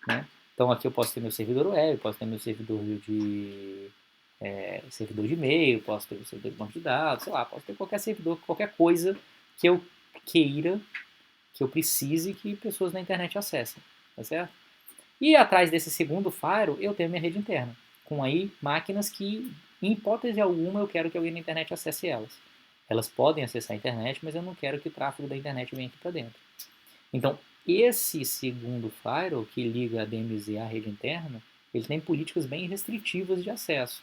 Né? Então aqui eu posso ter meu servidor web, posso ter meu servidor de e-mail, posso ter meu servidor de banco de dados, sei lá, posso ter qualquer servidor, qualquer coisa que eu queira, que eu precise que pessoas na internet acessem, tá certo? E atrás desse segundo firewall eu tenho minha rede interna, com aí máquinas que, em hipótese alguma, eu quero que alguém na internet acesse elas. Elas podem acessar a internet, mas eu não quero que o tráfego da internet venha aqui para dentro. Então, esse segundo firewall, que liga a DMZ à rede interna, ele tem políticas bem restritivas de acesso.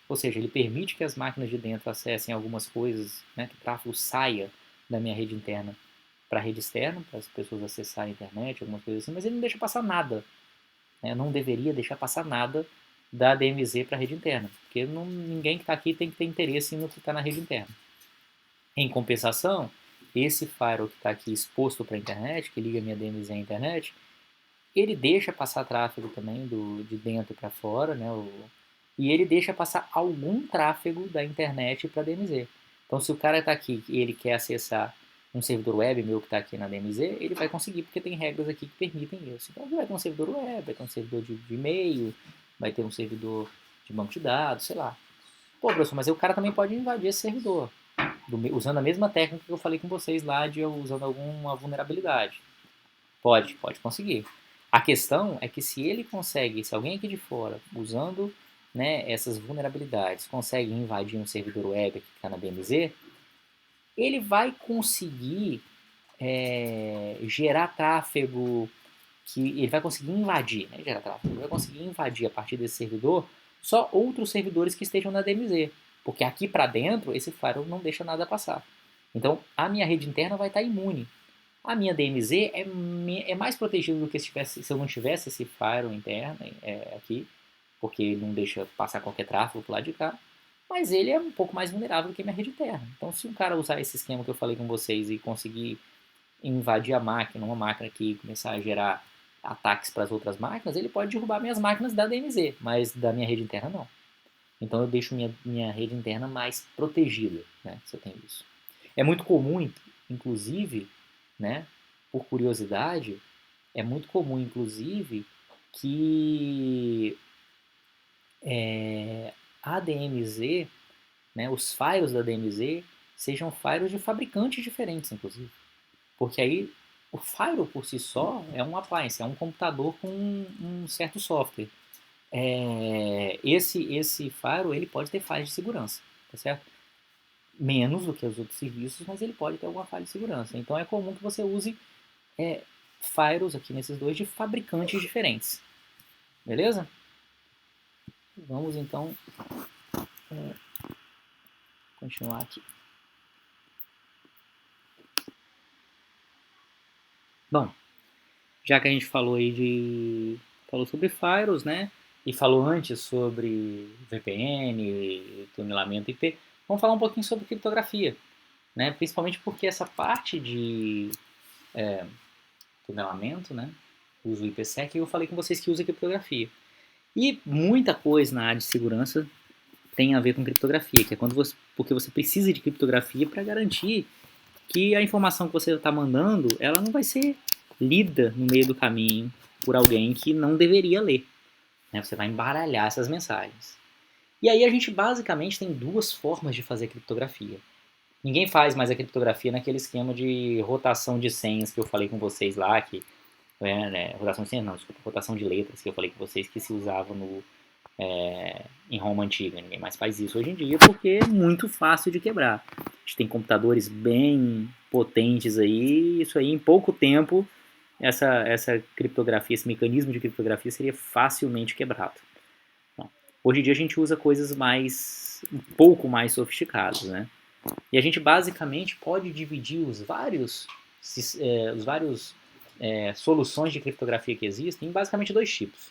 Ou seja, ele permite que as máquinas de dentro acessem algumas coisas, né, que o tráfego saia da minha rede interna para a rede externa, para as pessoas acessarem a internet, algumas coisas assim, mas ele não deixa passar nada. Né? Não deveria deixar passar nada da DMZ para a rede interna, porque ninguém que está aqui tem que ter interesse no que está na rede interna. Em compensação, esse firewall que está aqui exposto para a internet, que liga a minha DMZ à internet, ele deixa passar tráfego também de dentro para fora, né? E ele deixa passar algum tráfego da internet para a DMZ. Então, se o cara está aqui e ele quer acessar um servidor web meu que está aqui na DMZ, ele vai conseguir, porque tem regras aqui que permitem isso. Então, vai ter um servidor web, vai ter um servidor de e-mail, vai ter um servidor de banco de dados, sei lá. Pô, professor, mas aí o cara também pode invadir esse servidor, usando a mesma técnica que eu falei com vocês lá, de usando alguma vulnerabilidade. Pode conseguir. A questão é que se ele consegue, se alguém aqui de fora, usando, né, essas vulnerabilidades, consegue invadir um servidor web que está na DMZ, ele vai conseguir gerar tráfego, ele vai conseguir invadir, né, gerar tráfego, ele vai conseguir invadir a partir desse servidor só outros servidores que estejam na DMZ, porque aqui para dentro esse firewall não deixa nada passar. Então a minha rede interna vai estar imune. A minha DMZ é mais protegida do que se eu não tivesse esse firewall interno aqui, porque ele não deixa passar qualquer tráfego pro lado de cá, mas ele é um pouco mais vulnerável do que a minha rede interna. Então, se um cara usar esse esquema que eu falei com vocês e conseguir invadir a máquina, uma máquina aqui, e começar a gerar ataques para as outras máquinas, ele pode derrubar minhas máquinas da DMZ, mas da minha rede interna não. Então, eu deixo minha rede interna mais protegida, né, se eu tenho isso. É muito comum, inclusive, né, por curiosidade, é muito comum, inclusive, que a DMZ, né, os firewalls da DMZ, sejam firewalls de fabricantes diferentes, inclusive. Porque aí o firewall por si só é um appliance, é um computador com um certo software. Esse firewall ele pode ter falhas de segurança, tá certo? Menos do que os outros serviços, mas ele pode ter alguma falha de segurança. Então é comum que você use firewalls aqui nesses dois de fabricantes diferentes. Beleza? Vamos então continuar aqui. Bom, já que a gente falou falou sobre firewalls, né? E falou antes sobre VPN, tunelamento IP, vamos falar um pouquinho sobre criptografia, né? Principalmente porque essa parte de tunelamento, né? Uso o IPsec, eu falei com vocês que usa criptografia. E muita coisa na área de segurança tem a ver com criptografia, que é porque você precisa de criptografia para garantir que a informação que você está mandando, ela não vai ser lida no meio do caminho por alguém que não deveria ler. Né? Você vai embaralhar essas mensagens. E aí a gente basicamente tem duas formas de fazer criptografia. Ninguém faz mais a criptografia naquele esquema de rotação de senhas que eu falei com vocês lá, que rotação de senhas não, desculpa, rotação de letras que eu falei com vocês que se usava em Roma antiga. Ninguém mais faz isso hoje em dia porque é muito fácil de quebrar. A gente tem computadores bem potentes aí, isso aí em pouco tempo essa criptografia, esse mecanismo de criptografia seria facilmente quebrado. Bom, hoje em dia a gente usa coisas um pouco mais sofisticadas, né? E a gente basicamente pode dividir os vários soluções de criptografia que existem em basicamente dois tipos.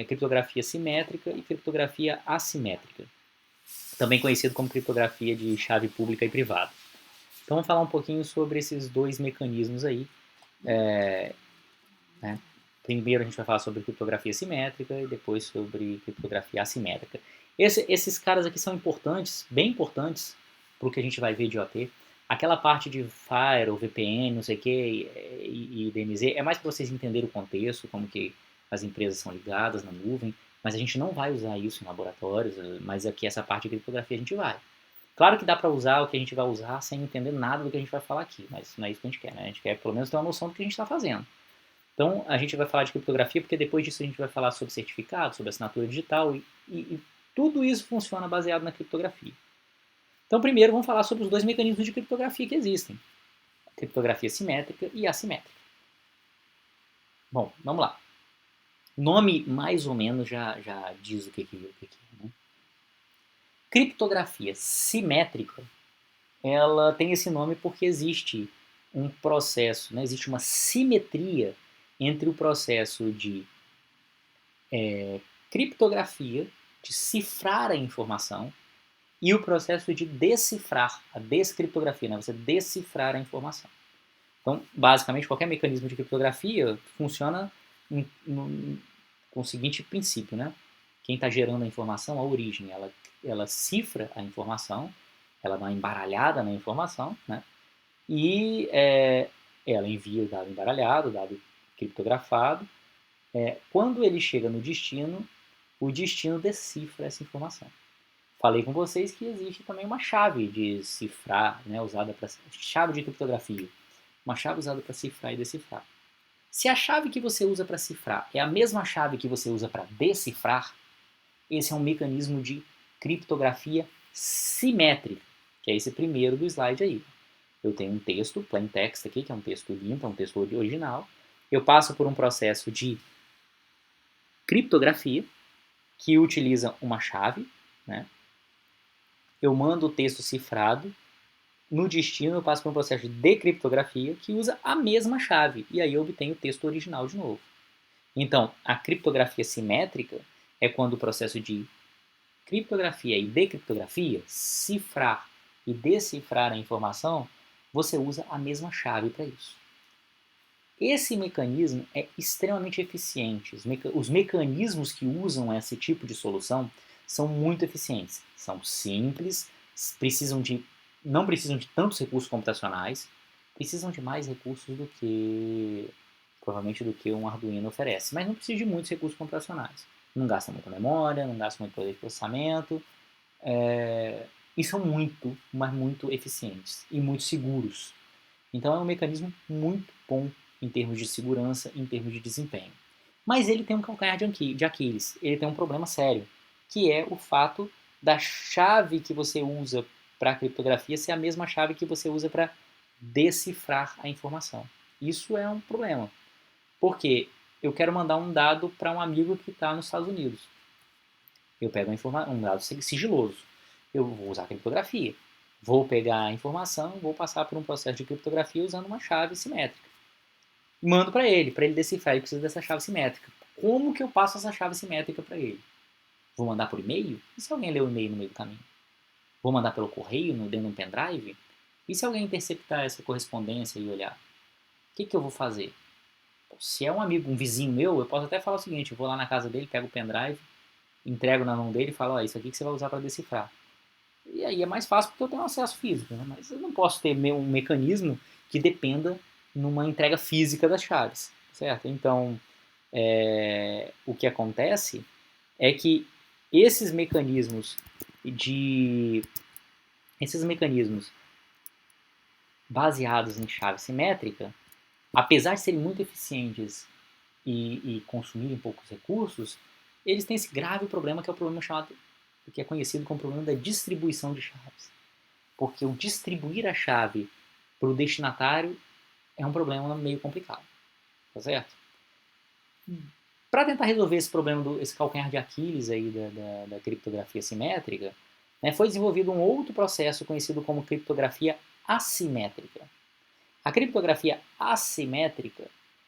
Criptografia simétrica e criptografia assimétrica, também conhecido como criptografia de chave pública e privada. Então vamos falar um pouquinho sobre esses dois mecanismos aí. Né? Primeiro a gente vai falar sobre criptografia simétrica e depois sobre criptografia assimétrica. Esses caras aqui são importantes, bem importantes, para o que a gente vai ver de OT. Aquela parte de Firewall, VPN, não sei o que, e DMZ, é mais para vocês entenderem o contexto, como que as empresas são ligadas na nuvem, mas a gente não vai usar isso em laboratórios, mas aqui essa parte de criptografia a gente vai. Claro que dá para usar o que a gente vai usar sem entender nada do que a gente vai falar aqui, mas não é isso que a gente quer, né? A gente quer pelo menos ter uma noção do que a gente está fazendo. Então, a gente vai falar de criptografia, porque depois disso a gente vai falar sobre certificado, sobre assinatura digital, e tudo isso funciona baseado na criptografia. Então, primeiro, vamos falar sobre os dois mecanismos de criptografia que existem. A criptografia simétrica e assimétrica. Bom, vamos lá. O nome, mais ou menos, já diz o que é. Né? Criptografia simétrica, ela tem esse nome porque existe um processo, né? Existe uma simetria entre o processo de criptografia, de cifrar a informação, e o processo de decifrar, a descriptografia, né? Você decifrar a informação. Então, basicamente, qualquer mecanismo de criptografia funciona com o seguinte princípio, né? Quem está gerando a informação, a origem, ela cifra a informação, ela dá uma embaralhada na informação, né? E ela envia o dado embaralhado, o dado criptografado. Quando ele chega no destino, o destino decifra essa informação. Falei com vocês que existe também uma chave de cifrar, né, usada para chave de criptografia, uma chave usada para cifrar e decifrar. Se a chave que você usa para cifrar é a mesma chave que você usa para decifrar, esse é um mecanismo de criptografia simétrica, que é esse primeiro do slide aí. Eu tenho um texto, plain text aqui, que é um texto limpo, é um texto original. Eu passo por um processo de criptografia, que utiliza uma chave, né? Eu mando o texto cifrado, no destino eu passo por um processo de decriptografia que usa a mesma chave, e aí eu obtenho o texto original de novo. Então, a criptografia simétrica é quando o processo de criptografia e decriptografia, cifrar e decifrar a informação, você usa a mesma chave para isso. Esse mecanismo é extremamente eficiente. Os mecanismos que usam esse tipo de solução são muito eficientes. São simples, não precisam de tantos recursos computacionais, precisam de mais recursos do que, provavelmente, do que um Arduino oferece. Mas não precisa de muitos recursos computacionais. Não gasta muita memória, não gasta muito poder de processamento. E são muito, mas muito eficientes e muito seguros. Então é um mecanismo muito bom em termos de segurança, em termos de desempenho. Mas ele tem um calcanhar de Aquiles, ele tem um problema sério, que é o fato da chave que você usa para a criptografia ser a mesma chave que você usa para decifrar a informação. Isso é um problema, porque eu quero mandar um dado para um amigo que está nos Estados Unidos. Eu pego um dado sigiloso. Eu vou usar criptografia. Vou pegar a informação, vou passar por um processo de criptografia usando uma chave simétrica. Mando para ele decifrar, ele precisa dessa chave simétrica. Como que eu passo essa chave simétrica para ele? Vou mandar por e-mail? E se alguém ler o e-mail no meio do caminho? Vou mandar pelo correio, dentro de um pendrive? E se alguém interceptar essa correspondência e olhar? O que eu vou fazer? Se é um amigo, um vizinho meu, eu posso até falar o seguinte, eu vou lá na casa dele, pego o pendrive, entrego na mão dele e falo, isso aqui que você vai usar para decifrar. E aí é mais fácil porque eu tenho acesso físico, né? Mas eu não posso ter um mecanismo que dependa numa entrega física das chaves, certo? Então, o que acontece é que esses mecanismos esses mecanismos baseados em chave simétrica, apesar de serem muito eficientes e consumirem poucos recursos, eles têm esse grave problema que é o problema chamado, que é conhecido como problema da distribuição de chaves. Porque o distribuir a chave para o destinatário é um problema meio complicado, tá certo? Para tentar resolver esse problema, esse calcanhar de Aquiles aí da criptografia simétrica, né, foi desenvolvido um outro processo conhecido como criptografia assimétrica. A criptografia assimétrica,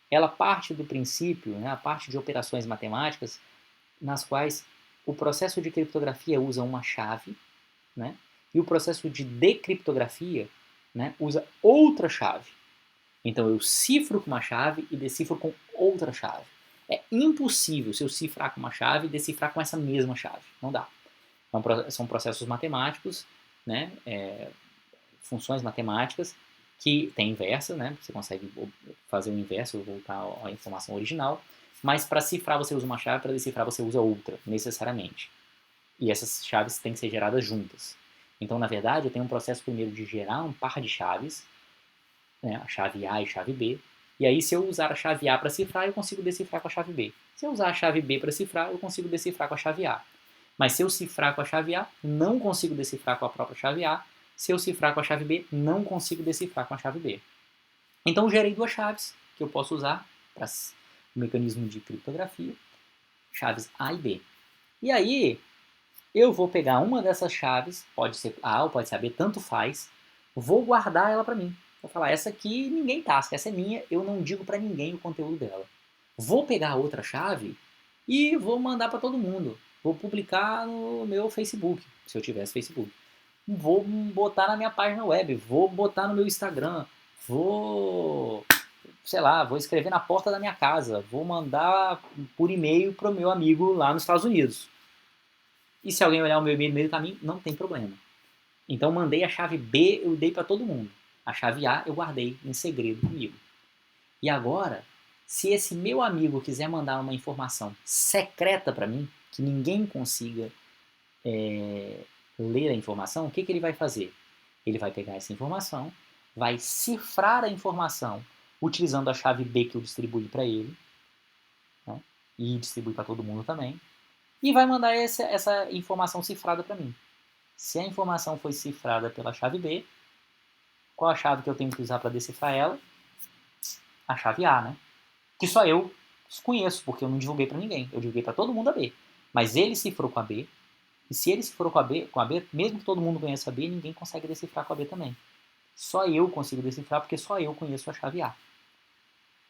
ela parte do princípio, né, a parte de operações matemáticas, nas quais o processo de criptografia usa uma chave, né, e o processo de decriptografia, né, usa outra chave. Então eu cifro com uma chave e decifro com outra chave. É impossível, se eu cifrar com uma chave, decifrar com essa mesma chave. Não dá. São processos matemáticos, né, funções matemáticas que tem inversa, né, você consegue fazer o inverso, voltar à informação original, mas para cifrar você usa uma chave, para decifrar você usa outra, necessariamente. E essas chaves têm que ser geradas juntas. Então, na verdade, eu tenho um processo primeiro de gerar um par de chaves, né, a chave A e a chave B, e aí se eu usar a chave A para cifrar, eu consigo decifrar com a chave B. Se eu usar a chave B para cifrar, eu consigo decifrar com a chave A. Mas se eu cifrar com a chave A, não consigo decifrar com a própria chave A. Se eu cifrar com a chave B, não consigo decifrar com a chave B. Então eu gerei duas chaves que eu posso usar para o mecanismo de criptografia, chaves A e B. E aí eu vou pegar uma dessas chaves, pode ser A ou pode ser a B, tanto faz, vou guardar ela para mim. Vou falar, essa aqui ninguém tasca, essa é minha, eu não digo para ninguém o conteúdo dela. Vou pegar a outra chave e vou mandar para todo mundo. Vou publicar no meu Facebook, se eu tivesse Facebook. Vou botar na minha página web, vou botar no meu Instagram, vou, sei lá, vou escrever na porta da minha casa, vou mandar por e-mail para o meu amigo lá nos Estados Unidos. E se alguém olhar o meu e-mail no meio do caminho, não tem problema. Então mandei a chave B, eu dei para todo mundo. A chave A eu guardei em segredo comigo. E agora, se esse meu amigo quiser mandar uma informação secreta para mim, que ninguém consiga ler a informação, o que ele vai fazer? Ele vai pegar essa informação, vai cifrar a informação utilizando a chave B que eu distribuí para ele, né, e distribuir para todo mundo também, e vai mandar essa informação cifrada para mim. Se a informação foi cifrada pela chave B, qual a chave que eu tenho que usar para decifrar ela? A chave A, né? Que só eu conheço, porque eu não divulguei para ninguém. Eu divulguei para todo mundo a B. Mas ele cifrou com a B, e se ele cifrou com a B, mesmo que todo mundo conheça a B, ninguém consegue decifrar com a B também. Só eu consigo decifrar, porque só eu conheço a chave A.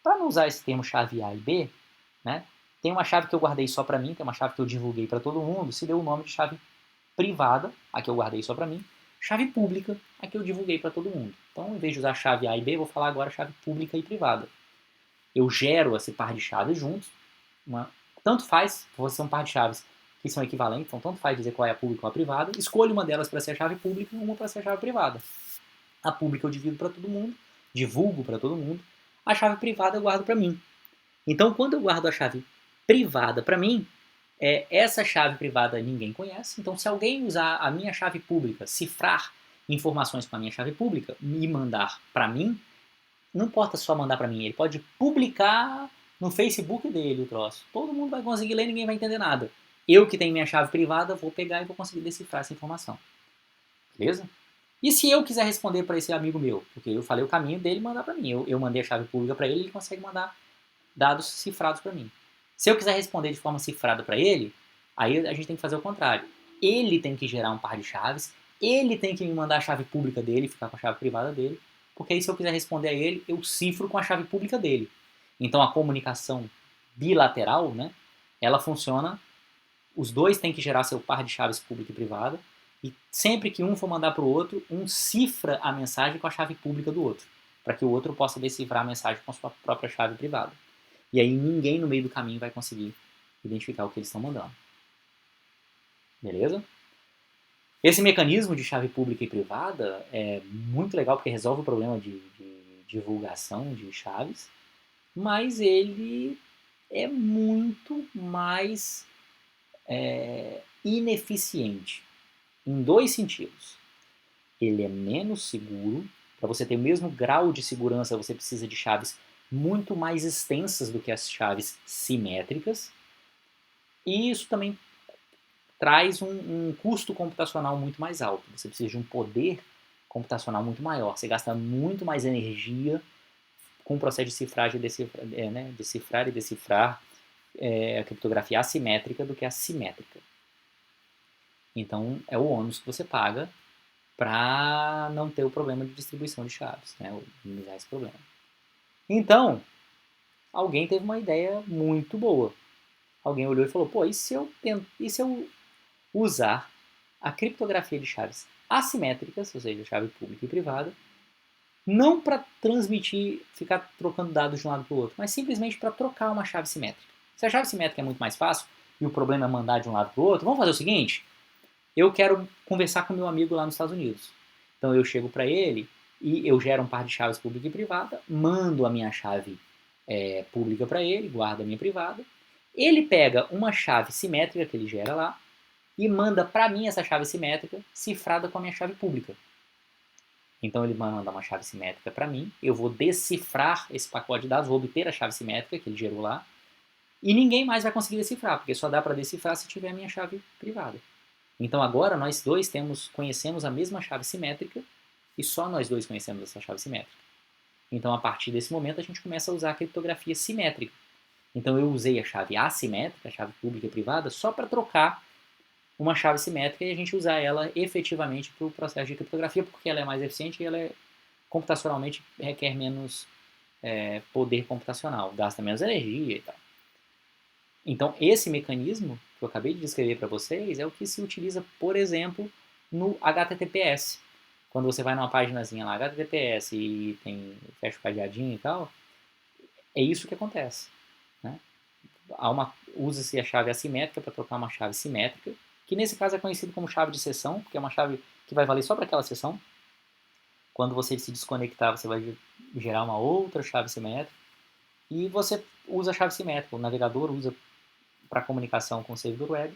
Para não usar esse termo chave A e B, né, tem uma chave que eu guardei só para mim, tem uma chave que eu divulguei para todo mundo, se deu o nome de chave privada, a que eu guardei só para mim, chave pública, a que eu divulguei para todo mundo. Então, em vez de usar chave A e B, eu vou falar agora chave pública e privada. Eu gero esse par de chaves juntos, tanto faz, vou ser um par de chaves que são equivalentes, então tanto faz dizer qual é a pública ou a privada, escolho uma delas para ser a chave pública e uma para ser a chave privada. A pública eu divido para todo mundo, divulgo para todo mundo, a chave privada eu guardo para mim. Então, quando eu guardo a chave privada para mim, essa chave privada ninguém conhece, então se alguém usar a minha chave pública, cifrar informações com a minha chave pública e mandar para mim, não importa só mandar para mim, ele pode publicar no Facebook dele o troço. Todo mundo vai conseguir ler, ninguém vai entender nada. Eu que tenho minha chave privada, vou pegar e vou conseguir decifrar essa informação. Beleza? E se eu quiser responder para esse amigo meu? Porque eu falei o caminho dele mandar para mim. Eu mandei a chave pública para ele, ele consegue mandar dados cifrados para mim. Se eu quiser responder de forma cifrada para ele, aí a gente tem que fazer o contrário. ele tem que gerar um par de chaves, ele tem que me mandar a chave pública dele, ficar com a chave privada dele, porque aí se eu quiser responder a ele, eu cifro com a chave pública dele. Então a comunicação bilateral, né, ela funciona, os dois têm que gerar seu par de chaves pública e privada, e sempre que um for mandar para o outro, um cifra a mensagem com a chave pública do outro, para que o outro possa decifrar a mensagem com a sua própria chave privada. E aí ninguém no meio do caminho vai conseguir identificar o que eles estão mandando. Beleza? Esse mecanismo de chave pública e privada é muito legal porque resolve o problema de divulgação de chaves, mas ele é muito mais ineficiente em dois sentidos. Ele é menos seguro. Para você ter o mesmo grau de segurança, você precisa de chaves muito mais extensas do que as chaves simétricas. E isso também traz um custo computacional muito mais alto. Você precisa de um poder computacional muito maior. Você gasta muito mais energia com o processo de cifragem decifrar e decifrar a criptografia assimétrica do que a simétrica. Então, é o ônus que você paga para não ter o problema de distribuição de chaves, né? Minimizar esse problema. Então, alguém teve uma ideia muito boa. Alguém olhou e falou, pô, e se eu usar a criptografia de chaves assimétricas, ou seja, chave pública e privada, não para transmitir, ficar trocando dados de um lado para o outro, mas simplesmente para trocar uma chave simétrica. Se a chave simétrica é muito mais fácil e o problema é mandar de um lado para o outro, vamos fazer o seguinte, eu quero conversar com meu amigo lá nos Estados Unidos. Então eu chego para ele e eu gero um par de chaves pública e privada, mando a minha chave pública para ele, guardo a minha privada. Ele pega uma chave simétrica que ele gera lá e manda para mim essa chave simétrica cifrada com a minha chave pública. Então ele vai mandar uma chave simétrica para mim, eu vou decifrar esse pacote de dados, vou obter a chave simétrica que ele gerou lá, e ninguém mais vai conseguir decifrar, porque só dá para decifrar se tiver a minha chave privada. Então agora nós dois conhecemos a mesma chave simétrica e só nós dois conhecemos essa chave simétrica. Então a partir desse momento a gente começa a usar a criptografia simétrica. Então eu usei a chave assimétrica, a chave pública e privada, só para trocar uma chave simétrica e a gente usar ela efetivamente para o processo de criptografia, porque ela é mais eficiente e ela computacionalmente requer menos poder computacional, gasta menos energia e tal. Então esse mecanismo que eu acabei de descrever para vocês é o que se utiliza, por exemplo, no HTTPS. Quando você vai numa páginazinha lá, HTTPS, e fecha o cadeadinho e tal, é isso que acontece. Né? Usa-se a chave assimétrica para trocar uma chave simétrica, que nesse caso é conhecido como chave de sessão, porque é uma chave que vai valer só para aquela sessão. Quando você se desconectar, você vai gerar uma outra chave simétrica, e você usa a chave simétrica, o navegador usa para comunicação com o servidor web,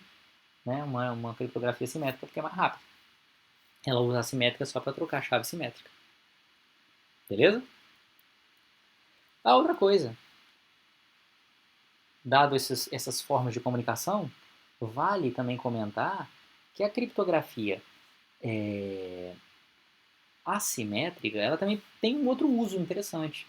né, uma criptografia simétrica, porque é mais rápido. Ela usa a simétrica só para trocar a chave simétrica. Beleza? A outra coisa, dado essas formas de comunicação, vale também comentar que a criptografia assimétrica, ela também tem um outro uso interessante,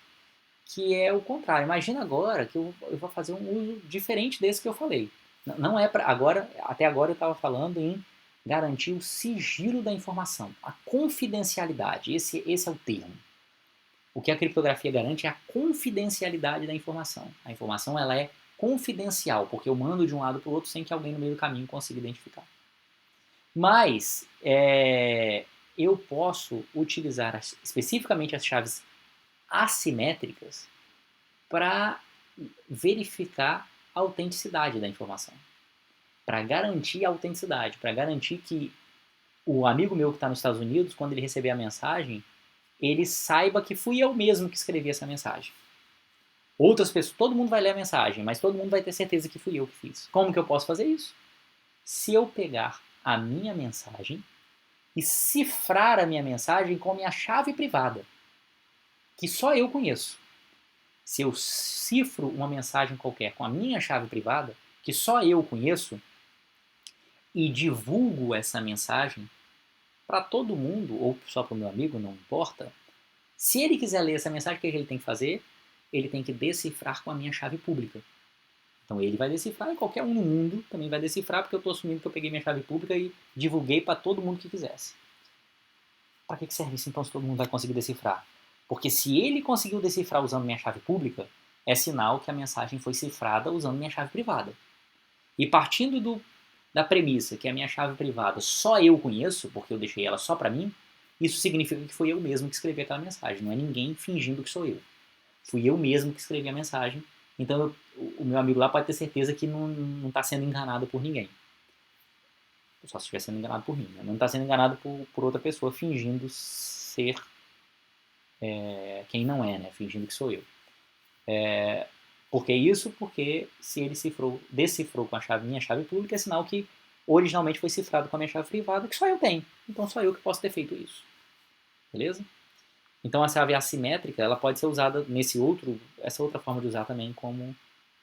que é o contrário. Imagina agora que eu vou fazer um uso diferente desse que eu falei. Não é para agora, até agora eu estava falando em garantir o sigilo da informação, a confidencialidade. Esse é o termo. O que a criptografia garante é a confidencialidade da informação. A informação ela é confidencial, porque eu mando de um lado para o outro sem que alguém no meio do caminho consiga identificar. Mas eu posso utilizar especificamente as chaves assimétricas para verificar a autenticidade da informação, para garantir a autenticidade, para garantir que o amigo meu que está nos Estados Unidos, quando ele receber a mensagem, ele saiba que fui eu mesmo que escrevi essa mensagem. Outras pessoas, todo mundo vai ler a mensagem, mas todo mundo vai ter certeza que fui eu que fiz. Como que eu posso fazer isso? Se eu pegar a minha mensagem e cifrar a minha mensagem com a minha chave privada, que só eu conheço. Se eu cifro uma mensagem qualquer com a minha chave privada, que só eu conheço, e divulgo essa mensagem para todo mundo, ou só para o meu amigo, não importa, se ele quiser ler essa mensagem, o que ele tem que fazer? Ele tem que decifrar com a minha chave pública. Então ele vai decifrar e qualquer um no mundo também vai decifrar, porque eu estou assumindo que eu peguei minha chave pública e divulguei para todo mundo que quisesse. Para que serve isso então se todo mundo vai conseguir decifrar? Porque se ele conseguiu decifrar usando minha chave pública, é sinal que a mensagem foi cifrada usando minha chave privada. E partindo da premissa que a minha chave privada só eu conheço, porque eu deixei ela só para mim, isso significa que foi eu mesmo que escrevi aquela mensagem, não é ninguém fingindo que sou eu. Fui eu mesmo que escrevi a mensagem, então o meu amigo lá pode ter certeza que não está sendo enganado por ninguém. Só se estiver sendo enganado por mim, né? Não está sendo enganado por outra pessoa fingindo ser quem não é, né? Fingindo que sou eu. Por que isso? Porque se ele decifrou com a minha chave pública, é sinal que originalmente foi cifrado com a minha chave privada, que só eu tenho. Então só eu que posso ter feito isso. Beleza? Então a chave assimétrica ela pode ser usada essa outra forma de usar também como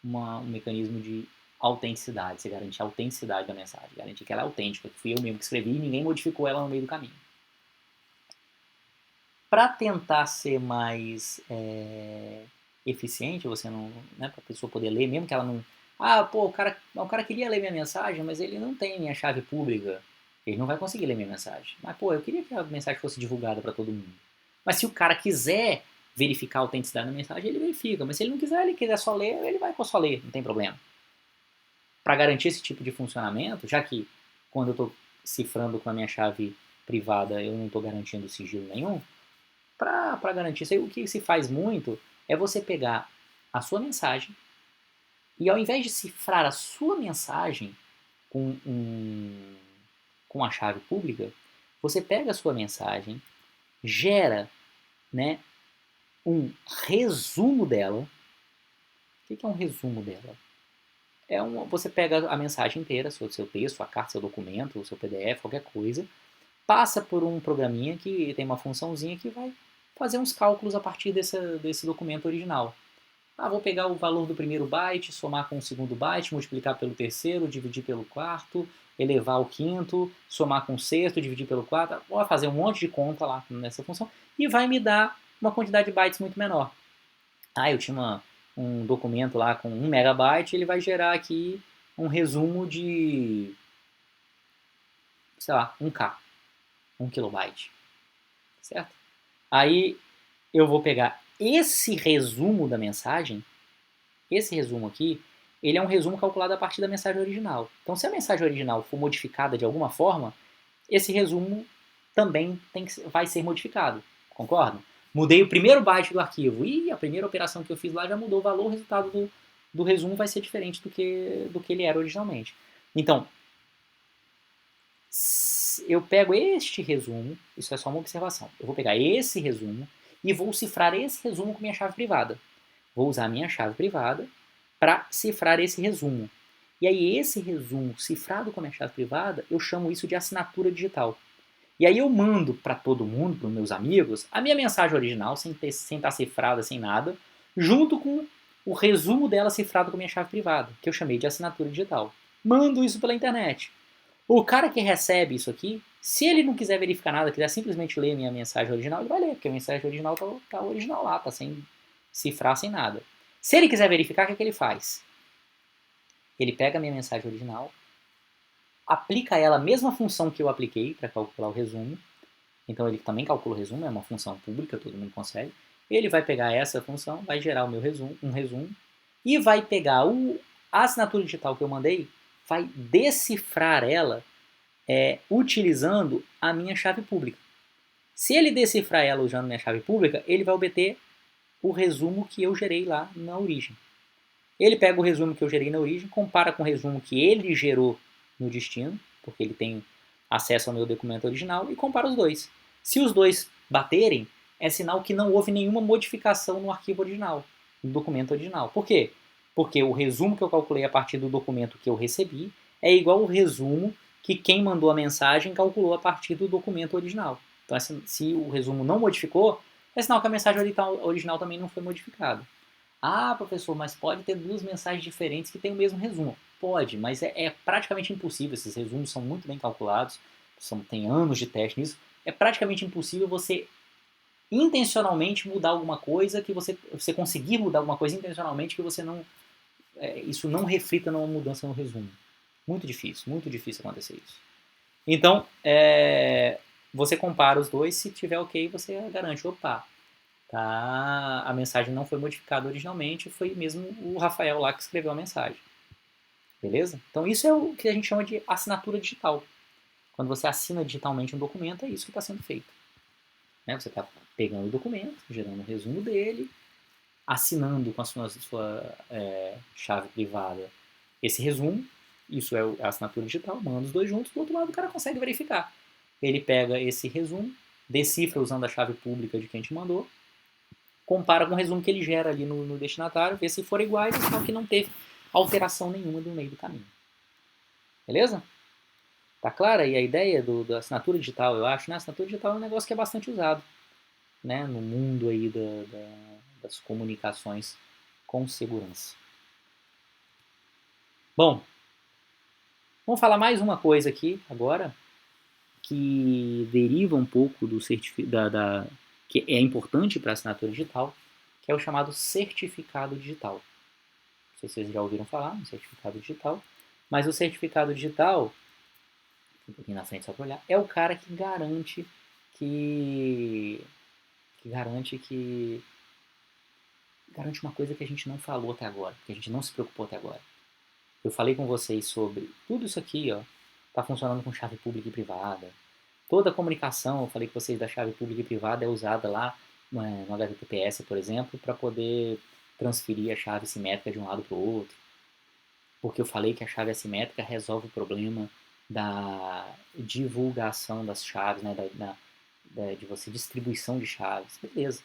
um mecanismo de autenticidade. Você garante a autenticidade da mensagem, garantir que ela é autêntica, que fui eu mesmo que escrevi e ninguém modificou ela no meio do caminho. Para tentar ser mais eficiente, você não, né, para a pessoa poder ler, mesmo que ela não, o cara queria ler minha mensagem, mas ele não tem minha chave pública, ele não vai conseguir ler minha mensagem. Mas eu queria que a mensagem fosse divulgada para todo mundo. Mas se o cara quiser verificar a autenticidade da mensagem, ele verifica. Mas se ele não quiser, ele quiser só ler, ele vai só ler, não tem problema. Para garantir esse tipo de funcionamento, já que quando eu estou cifrando com a minha chave privada eu não estou garantindo sigilo nenhum, para garantir isso aí, o que se faz muito é você pegar a sua mensagem e ao invés de cifrar a sua mensagem com a chave pública, você pega a sua mensagem, gera, né, um resumo dela. O que é um resumo dela? Você pega a mensagem inteira, seu texto, sua carta, seu documento, seu PDF, qualquer coisa, passa por um programinha que tem uma funçãozinha que vai fazer uns cálculos a partir desse documento original. Vou pegar o valor do primeiro byte, somar com o segundo byte, multiplicar pelo terceiro, dividir pelo quarto, elevar o quinto, somar com o sexto, dividir pelo quarto. Vou fazer um monte de conta lá nessa função e vai me dar uma quantidade de bytes muito menor. Eu tinha um documento lá com 1 megabyte, ele vai gerar aqui um resumo de, sei lá, 1K, 1 kilobyte, certo? Aí eu vou pegar esse resumo da mensagem, esse resumo aqui, ele é um resumo calculado a partir da mensagem original. Então, se a mensagem original for modificada de alguma forma, esse resumo também vai ser modificado, concorda? Mudei o primeiro byte do arquivo e a primeira operação que eu fiz lá já mudou o valor, o resultado do resumo vai ser diferente do que ele era originalmente. Então, eu pego este resumo, isso é só uma observação, eu vou pegar esse resumo e vou cifrar esse resumo com minha chave privada. Vou usar a minha chave privada para cifrar esse resumo. E aí esse resumo cifrado com a minha chave privada, eu chamo isso de assinatura digital. E aí eu mando para todo mundo, para os meus amigos, a minha mensagem original, sem estar cifrada, sem nada, junto com o resumo dela cifrado com a minha chave privada, que eu chamei de assinatura digital. Mando isso pela internet. O cara que recebe isso aqui, se ele não quiser verificar nada, quiser simplesmente ler minha mensagem original, ele vai ler, porque a mensagem original tá original lá, tá sem cifrar, sem nada. Se ele quiser verificar, o que ele faz? Ele pega a minha mensagem original, aplica ela a mesma função que eu apliquei para calcular o resumo. Então ele também calcula o resumo, é uma função pública, todo mundo consegue. Ele vai pegar essa função, vai gerar o meu resumo, um resumo, e vai pegar a assinatura digital que eu mandei, vai decifrar ela utilizando a minha chave pública. Se ele decifrar ela usando minha chave pública, ele vai obter o resumo que eu gerei lá na origem. Ele pega o resumo que eu gerei na origem, compara com o resumo que ele gerou no destino, porque ele tem acesso ao meu documento original, e compara os dois. Se os dois baterem, é sinal que não houve nenhuma modificação no arquivo original, no documento original. Por quê? Porque o resumo que eu calculei a partir do documento que eu recebi é igual ao resumo que quem mandou a mensagem calculou a partir do documento original. Então, se o resumo não modificou, é sinal que a mensagem original também não foi modificada. Professor, mas pode ter duas mensagens diferentes que têm o mesmo resumo. Pode, mas é praticamente impossível. Esses resumos são muito bem calculados, tem anos de teste nisso. É praticamente impossível você intencionalmente mudar alguma coisa, que você conseguir mudar alguma coisa intencionalmente que você isso não reflita numa mudança no resumo. Muito difícil acontecer isso. Então, você compara os dois, se tiver ok, você garante, opa, tá, a mensagem não foi modificada originalmente, foi mesmo o Rafael lá que escreveu a mensagem. Beleza? Então isso é o que a gente chama de assinatura digital. Quando você assina digitalmente um documento, é isso que está sendo feito. Né? Você está pegando o documento, gerando um resumo dele, assinando com a sua chave privada esse resumo, isso é a assinatura digital, manda os dois juntos, do outro lado o cara consegue verificar. Ele pega esse resumo, decifra usando a chave pública de quem te mandou, compara com o resumo que ele gera ali no destinatário, vê se for iguais, então que não teve alteração nenhuma no meio do caminho. Beleza? Tá clara aí a ideia da assinatura digital, eu acho, né? A assinatura digital é um negócio que é bastante usado, né? No mundo aí das comunicações com segurança. Bom, vamos falar mais uma coisa aqui agora, que deriva um pouco do que é importante para a assinatura digital, que é o chamado certificado digital. Não sei se vocês já ouviram falar no certificado digital, mas o certificado digital, um pouquinho na frente só para olhar, é o cara que garante que garante uma coisa que a gente não falou até agora, que a gente não se preocupou até agora. Eu falei com vocês sobre tudo isso aqui, ó, tá funcionando com chave pública e privada. Toda a comunicação, eu falei com vocês da chave pública e privada é usada lá no HTTPS, por exemplo, para poder transferir a chave simétrica de um lado para o outro. Porque eu falei que a chave assimétrica resolve o problema da divulgação das chaves, né, de você distribuição de chaves. Beleza.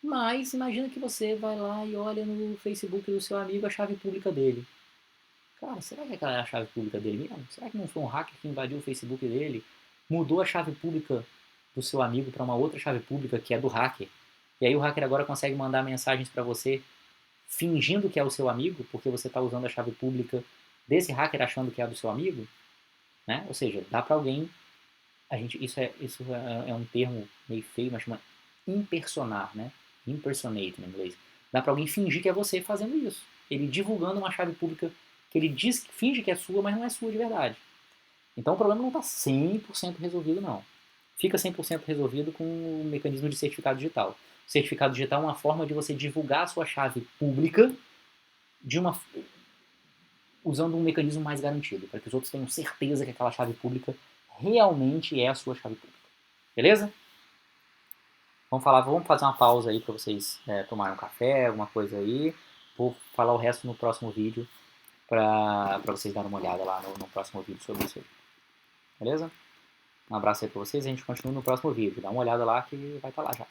Mas imagina que você vai lá e olha no Facebook do seu amigo a chave pública dele. Cara, será que aquela é a chave pública dele mesmo? Será que não foi um hacker que invadiu o Facebook dele, mudou a chave pública do seu amigo para uma outra chave pública que é do hacker? E aí o hacker agora consegue mandar mensagens para você fingindo que é o seu amigo, porque você está usando a chave pública desse hacker achando que é a do seu amigo, né? Ou seja, dá para alguém, isso é um termo meio feio, mas chama impersonar, né? Impersonate no inglês. Dá para alguém fingir que é você fazendo isso. Ele divulgando uma chave pública que ele finge que é sua, mas não é sua de verdade. Então o problema não está 100% resolvido, não. Fica 100% resolvido com o mecanismo de certificado digital. O certificado digital é uma forma de você divulgar a sua chave pública usando um mecanismo mais garantido, para que os outros tenham certeza que aquela chave pública realmente é a sua chave pública. Beleza? Vamos fazer uma pausa aí para vocês tomarem um café, alguma coisa aí. Vou falar o resto no próximo vídeo para vocês darem uma olhada lá no próximo vídeo sobre isso aí. Beleza? Um abraço aí para vocês e a gente continua no próximo vídeo. Dá uma olhada lá que vai estar lá já.